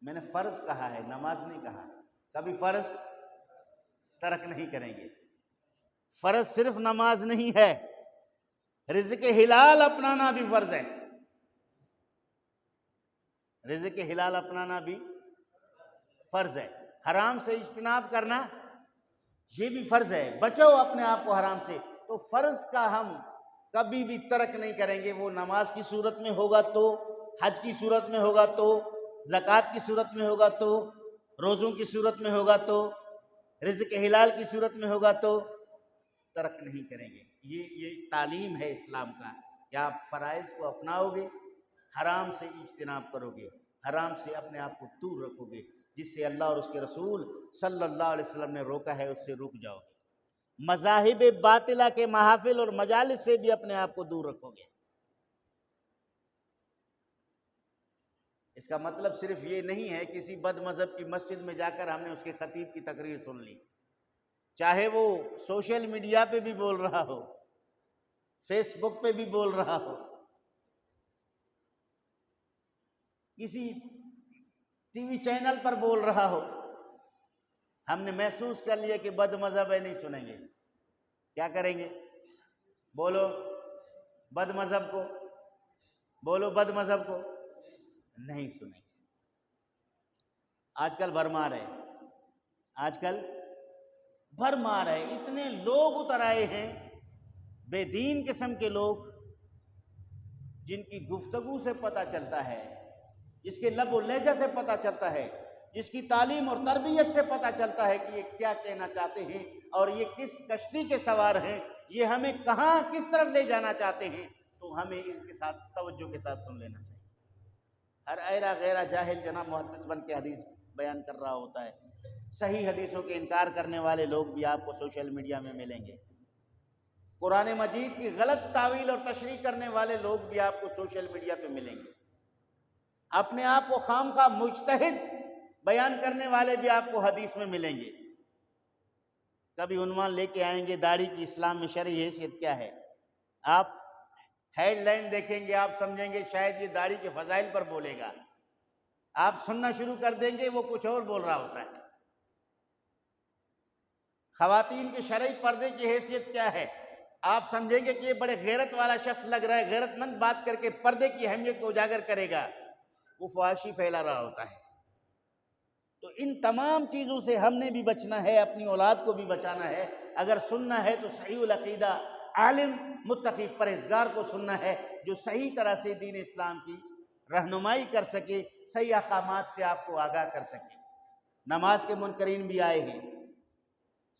میں نے فرض کہا ہے، نماز نہیں کہا، کبھی فرض ترک نہیں کریں گے۔ فرض صرف نماز نہیں ہے، رزق حلال اپنانا بھی فرض ہے، رزق حلال اپنانا بھی فرض ہے، حرام سے اجتناب کرنا یہ بھی فرض ہے، بچو اپنے آپ کو حرام سے۔ تو فرض کا ہم کبھی بھی ترک نہیں کریں گے، وہ نماز کی صورت میں ہوگا تو، حج کی صورت میں ہوگا تو، زکوٰۃ کی صورت میں ہوگا تو، روزوں کی صورت میں ہوگا تو، رزق حلال کی صورت میں ہوگا تو ترک نہیں کریں گے۔ یہ تعلیم ہے اسلام کا کہ آپ فرائض کو اپناؤ گے، حرام سے اجتناب کرو گے، حرام سے اپنے آپ کو دور رکھو گے، جس سے اللہ اور اس کے رسول صلی اللہ علیہ وسلم نے روکا ہے اس سے رک جاؤ گے۔ مذاہب باطلہ کے محافل اور مجالس سے بھی اپنے آپ کو دور رکھو گے۔ اس کا مطلب صرف یہ نہیں ہے کسی بد مذہب کی مسجد میں جا کر ہم نے اس کے خطیب کی تقریر سن لی، چاہے وہ سوشل میڈیا پہ بھی بول رہا ہو، فیس بک پہ بھی بول رہا ہو، کسی ٹی وی چینل پر بول رہا ہو، ہم نے محسوس کر لیا کہ بد مذہب ہے، نہیں سنیں گے۔ کیا کریں گے؟ بولو بد مذہب کو، بولو بد مذہب کو نہیں سنیں گے۔ آج کل بھرمار ہے، آج کل بھرمار ہے، اتنے لوگ اتر آئے ہیں بے دین قسم کے لوگ، جن کی گفتگو سے پتہ چلتا ہے، جس کے لب و لہجہ سے پتہ چلتا ہے، جس کی تعلیم اور تربیت سے پتہ چلتا ہے کہ یہ کیا کہنا چاہتے ہیں اور یہ کس کشتی کے سوار ہیں، یہ ہمیں کہاں کس طرف لے جانا چاہتے ہیں، تو ہمیں ان کے ساتھ توجہ کے ساتھ سن لینا چاہیے۔ ہر ایرا غیرہ جاہل جناب محدث بن کے حدیث بیان کر رہا ہوتا ہے، صحیح حدیثوں کے انکار کرنے والے لوگ بھی آپ کو سوشل میڈیا میں ملیں گے، قرآن مجید کی غلط تعویل اور تشریح کرنے والے لوگ بھی آپ کو سوشل میڈیا پہ ملیں گے، اپنے آپ کو خام خواہ مجتہد بیان کرنے والے بھی آپ کو حدیث میں ملیں گے۔ کبھی عنوان لے کے آئیں گے داڑھی کی اسلام میں شرعی حیثیت کیا ہے، آپ ہیڈ لائن دیکھیں گے، آپ سمجھیں گے شاید یہ داڑھی کے فضائل پر بولے گا، آپ سننا شروع کر دیں گے وہ کچھ اور بول رہا ہوتا ہے۔ خواتین کے شرعی پردے کی حیثیت کیا ہے، آپ سمجھیں گے کہ یہ بڑے غیرت والا شخص لگ رہا ہے، غیرت مند بات کر کے پردے کی اہمیت کو اجاگر کرے گا، وہ فحاشی پھیلا رہا ہوتا ہے۔ تو ان تمام چیزوں سے ہم نے بھی بچنا ہے، اپنی اولاد کو بھی بچانا ہے۔ اگر سننا ہے تو صحیح العقیدہ عالم متقی پرہیزگار کو سننا ہے، جو صحیح طرح سے دین اسلام کی رہنمائی کر سکے، صحیح احکامات سے آپ کو آگاہ کر سکے۔ نماز کے منکرین بھی آئے ہیں،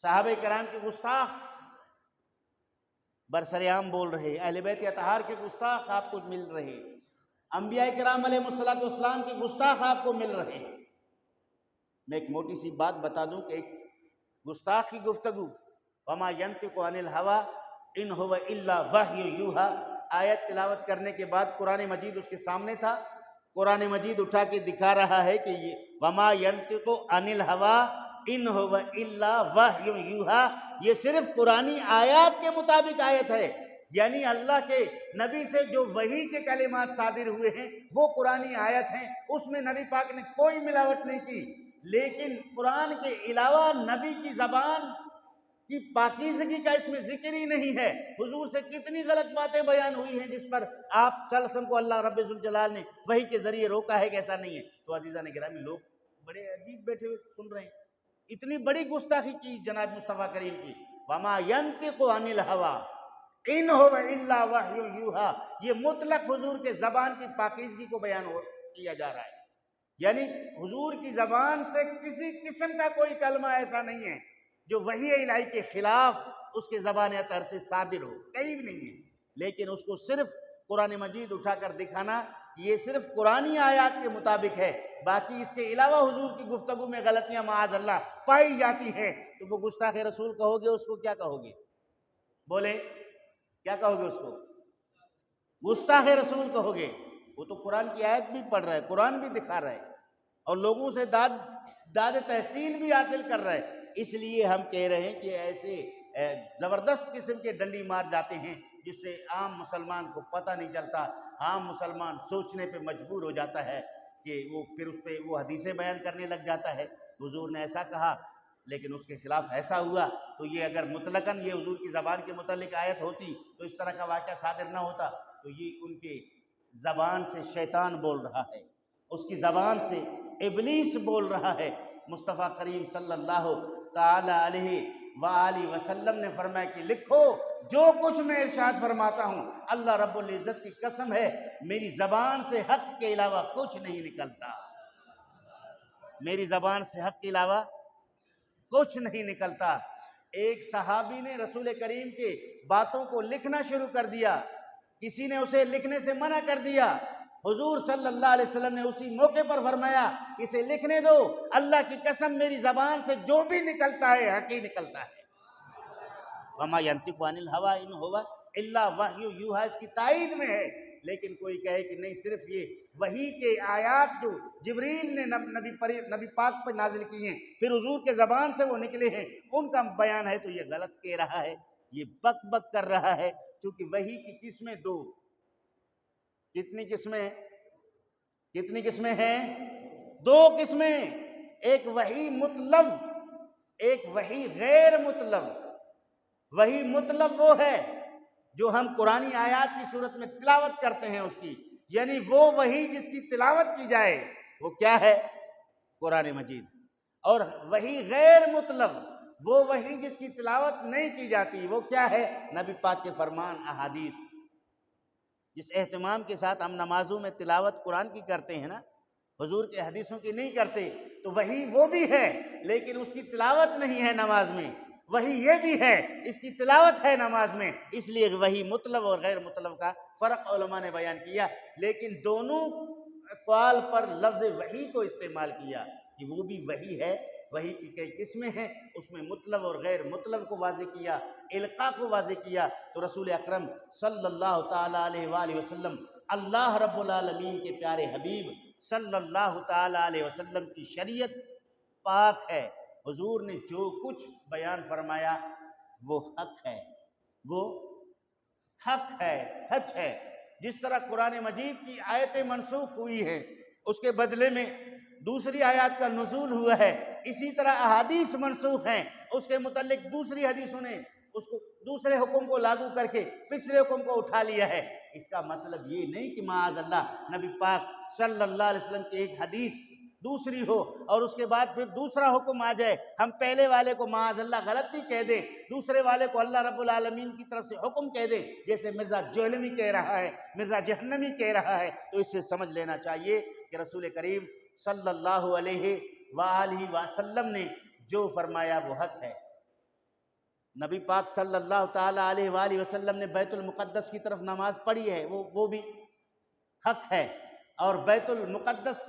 صحابہ کرام کے گستاخ برسر عام بول رہے، اہل بیت اطہار کے گستاخ آپ کو مل رہے، انبیاء کرام علیہ السلام کے گستاخ آپ کو مل رہے۔ میں ایک موٹی سی بات بتا دوں کہ ایک گستاخ کی گفتگو، وما ینطق عن الہوی ان هو الا وحی یوحی، آیت تلاوت کرنے کے بعد قرآن مجید اس کے سامنے تھا، قرآن مجید اٹھا کے دکھا رہا ہے کہ یہ وما ینطق عن الہوی ان هو الا وحی یوحی، یہ صرف قرآنی آیات کے مطابق آیت ہے، یعنی اللہ کے نبی سے جو وحی کے کلمات صادر ہوئے ہیں وہ قرآنی آیت ہیں، اس میں نبی پاک نے کوئی ملاوٹ نہیں کی۔ لیکن قرآن کے علاوہ نبی کی زبان کی پاکیزگی کا اس میں ذکر ہی نہیں ہے۔ حضور سے کتنی غلط باتیں بیان ہوئی ہیں جس پر آپ صلی اللہ علیہ وسلم کو اللہ رب ذوالجلال نے وحی کے ذریعے روکا ہے کہ ایسا نہیں ہے۔ تو عزیزان گرامی، لوگ بڑے عجیب بیٹھے ہوئے سن رہے ہیں، اتنی بڑی گستاخی کی جناب مصطفیٰ کریم کی، وما ینطق عن الہوی ان هو الا وحی یوحی، یہ مطلق حضور کے زبان کی پاکیزگی کو بیان کیا جا رہا ہے، یعنی حضور کی زبان سے کسی قسم کا کوئی کلمہ ایسا نہیں ہے جو وحی الہی کے خلاف اس کے زبان اطہر سے صادر ہو، کہیں بھی نہیں ہے۔ لیکن اس کو صرف قرآن مجید اٹھا کر دکھانا، یہ صرف قرآنی آیات کے مطابق ہے، باقی اس کے علاوہ حضور کی گفتگو میں غلطیاں معاذ اللہ پائی جاتی ہیں، تو وہ گستاخ رسول کہو گے، اس کو کیا کہو گے؟ بولے کیا کہو گے اس کو؟ گستاخ رسول کہو گے۔ وہ تو قرآن کی آیت بھی پڑھ رہا ہے، قرآن بھی دکھا رہا ہے اور لوگوں سے داد تحسین بھی حاصل کر رہا ہے۔ اس لیے ہم کہہ رہے ہیں کہ ایسے زبردست قسم کے ڈنڈی مار جاتے ہیں جس سے عام مسلمان کو پتہ نہیں چلتا، عام مسلمان سوچنے پہ مجبور ہو جاتا ہے کہ وہ پھر اس پہ وہ حدیثیں بیان کرنے لگ جاتا ہے، حضور نے ایسا کہا لیکن اس کے خلاف ایسا ہوا، تو یہ اگر مطلقاً یہ حضور کی زبان کے متعلق آیت ہوتی تو اس طرح کا واقعہ صادر نہ ہوتا۔ تو یہ ان کے زبان سے شیطان بول رہا ہے، اس کی زبان سے ابلیس بول رہا ہے۔ مصطفیٰ کریم صلی اللہ تعالی علیہ وآلہ وسلم نے فرمایا کہ لکھو، جو کچھ میں ارشاد فرماتا ہوں اللہ رب العزت کی قسم ہے میری زبان سے حق کے علاوہ کچھ نہیں نکلتا، میری زبان سے حق کے علاوہ کچھ نہیں نکلتا۔ ایک صحابی نے رسول کریم کے باتوں کو لکھنا شروع کر دیا، کسی نے اسے لکھنے سے منع کر دیا، حضور صلی اللہ علیہ وسلم نے اسی موقع پر فرمایا اسے لکھنے دو، اللہ کی قسم میری زبان سے جو بھی نکلتا ہے حق ہی نکلتا ہے۔ وما ينطق عن الهوى ان هو الا وحی یوحی اس کی تائید میں ہے۔ لیکن کوئی کہے کہ نہیں، صرف یہ وحی کے آیات جو جبریل نے نبی پاک پر نازل کی ہیں، پھر حضور کے زبان سے وہ نکلے ہیں، ان کا بیان ہے، تو یہ غلط کہہ رہا ہے، یہ بک بک کر رہا ہے۔ چونکہ وحی کی قسمیں دو، کتنی قسمیں ہیں؟ دو قسمیں، ایک وحی مطلب، ایک وحی غیر مطلب۔ وحی مطلب وہ ہے جو ہم قرآنی آیات کی صورت میں تلاوت کرتے ہیں اس کی، یعنی وہ وحی جس کی تلاوت کی جائے وہ کیا ہے؟ قرآن مجید۔ اور وحی غیر مطلب وہ وحی جس کی تلاوت نہیں کی جاتی، وہ کیا ہے؟ نبی پاک کے فرمان، احادیث۔ جس اہتمام کے ساتھ ہم نمازوں میں تلاوت قرآن کی کرتے ہیں نا، حضور کے حدیثوں کی نہیں کرتے، تو وحی وہ بھی ہے لیکن اس کی تلاوت نہیں ہے نماز میں۔ وحی یہ بھی ہے، اس کی تلاوت ہے نماز میں۔ اس لیے وحی مطلب اور غیر مطلب کا فرق علماء نے بیان کیا، لیکن دونوں اقوال پر لفظ وحی کو استعمال کیا کہ وہ بھی وحی ہے۔ وحی کی کئی قسمیں ہیں، اس میں مطلب اور غیر مطلب کو واضح کیا، القاء کو واضح کیا۔ تو رسول اکرم صلی اللہ تعالیٰ علیہ وآلہ وسلم، اللہ رب العالمین کے پیارے حبیب صلی اللہ تعالیٰ علیہ وسلم کی شریعت پاک ہے۔ حضور نے جو کچھ بیان فرمایا وہ حق ہے، وہ حق ہے، سچ ہے۔ جس طرح قرآن مجید کی آیتیں منسوخ ہوئی ہیں، اس کے بدلے میں دوسری آیات کا نزول ہوا ہے، اسی طرح احادیث منسوخ ہیں، اس کے متعلق دوسری حدیثوں نے اس کو دوسرے حکم کو لاگو کر کے پچھلے حکم کو اٹھا لیا ہے۔ اس کا مطلب یہ نہیں کہ معاذ اللہ نبی پاک صلی اللہ علیہ وسلم کی ایک حدیث دوسری ہو اور اس کے بعد پھر دوسرا حکم آ جائے، ہم پہلے والے کو معاذ اللہ غلطی کہہ دیں، دوسرے والے کو اللہ رب العالمین کی طرف سے حکم کہہ دیں، جیسے مرزا جہلمی کہہ رہا ہے، مرزا جہنمی کہہ رہا ہے۔ تو اس سے سمجھ لینا چاہیے کہ رسول کریم صلی اللہ علیہ وآلہ وسلم نے جو فرمایا وہ حق ہے۔ نبی پاک صلی اللہ تعالیٰ علیہ وآلہ وسلم نے بیت المقدس کی طرف نماز پڑھی ہے، وہ بھی حق ہے، اور بیت المقدس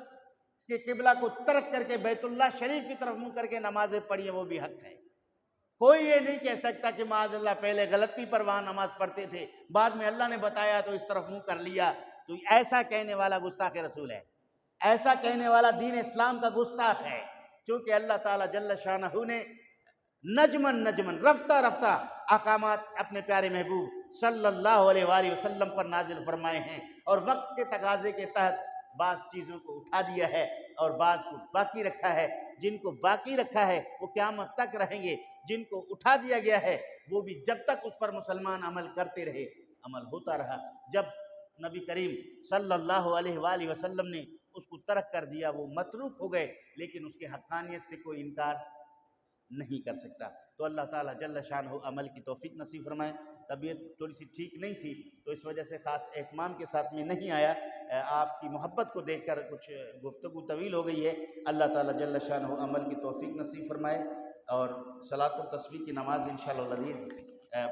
کے قبلہ کو ترک کر کے بیت اللہ شریف کی طرف منہ کر کے نمازیں پڑھی ہیں، وہ بھی حق ہے۔ کوئی یہ نہیں کہہ سکتا کہ معاذ اللہ پہلے غلطی پر وہاں نماز پڑھتے تھے، بعد میں اللہ نے بتایا تو اس طرف منہ کر لیا۔ تو ایسا کہنے والا گستاخ رسول ہے، ایسا کہنے والا دین اسلام کا گستاخ ہے، چونکہ اللہ تعالیٰ جل شانہ نے نجمن رفتہ رفتہ احکامات اپنے پیارے محبوب صلی اللہ علیہ وآلہ وسلم پر نازل فرمائے ہیں، اور وقت کے تقاضے کے تحت بعض چیزوں کو اٹھا دیا ہے اور بعض کو باقی رکھا ہے۔ جن کو باقی رکھا ہے وہ قیامت تک رہیں گے، جن کو اٹھا دیا گیا ہے وہ بھی جب تک اس پر مسلمان عمل کرتے رہے عمل ہوتا رہا۔ جب نبی کریم صلی اللہ علیہ وآلہ وسلم نے اس کو ترک کر دیا وہ متروک ہو گئے، لیکن اس کے حقانیت سے کوئی انکار نہیں کر سکتا۔ تو اللہ تعالیٰ جل شانہ عمل کی توفیق نصیب فرمائے۔ طبیعت تھوڑی سی ٹھیک نہیں تھی تو اس وجہ سے خاص اہتمام کے ساتھ میں نہیں آیا، آپ کی محبت کو دیکھ کر کچھ گفتگو طویل ہو گئی ہے۔ اللہ تعالیٰ جل شانہ عمل کی توفیق نصیب فرمائے، اور صلاۃ التسبیح کی نماز انشاءاللہ العزیز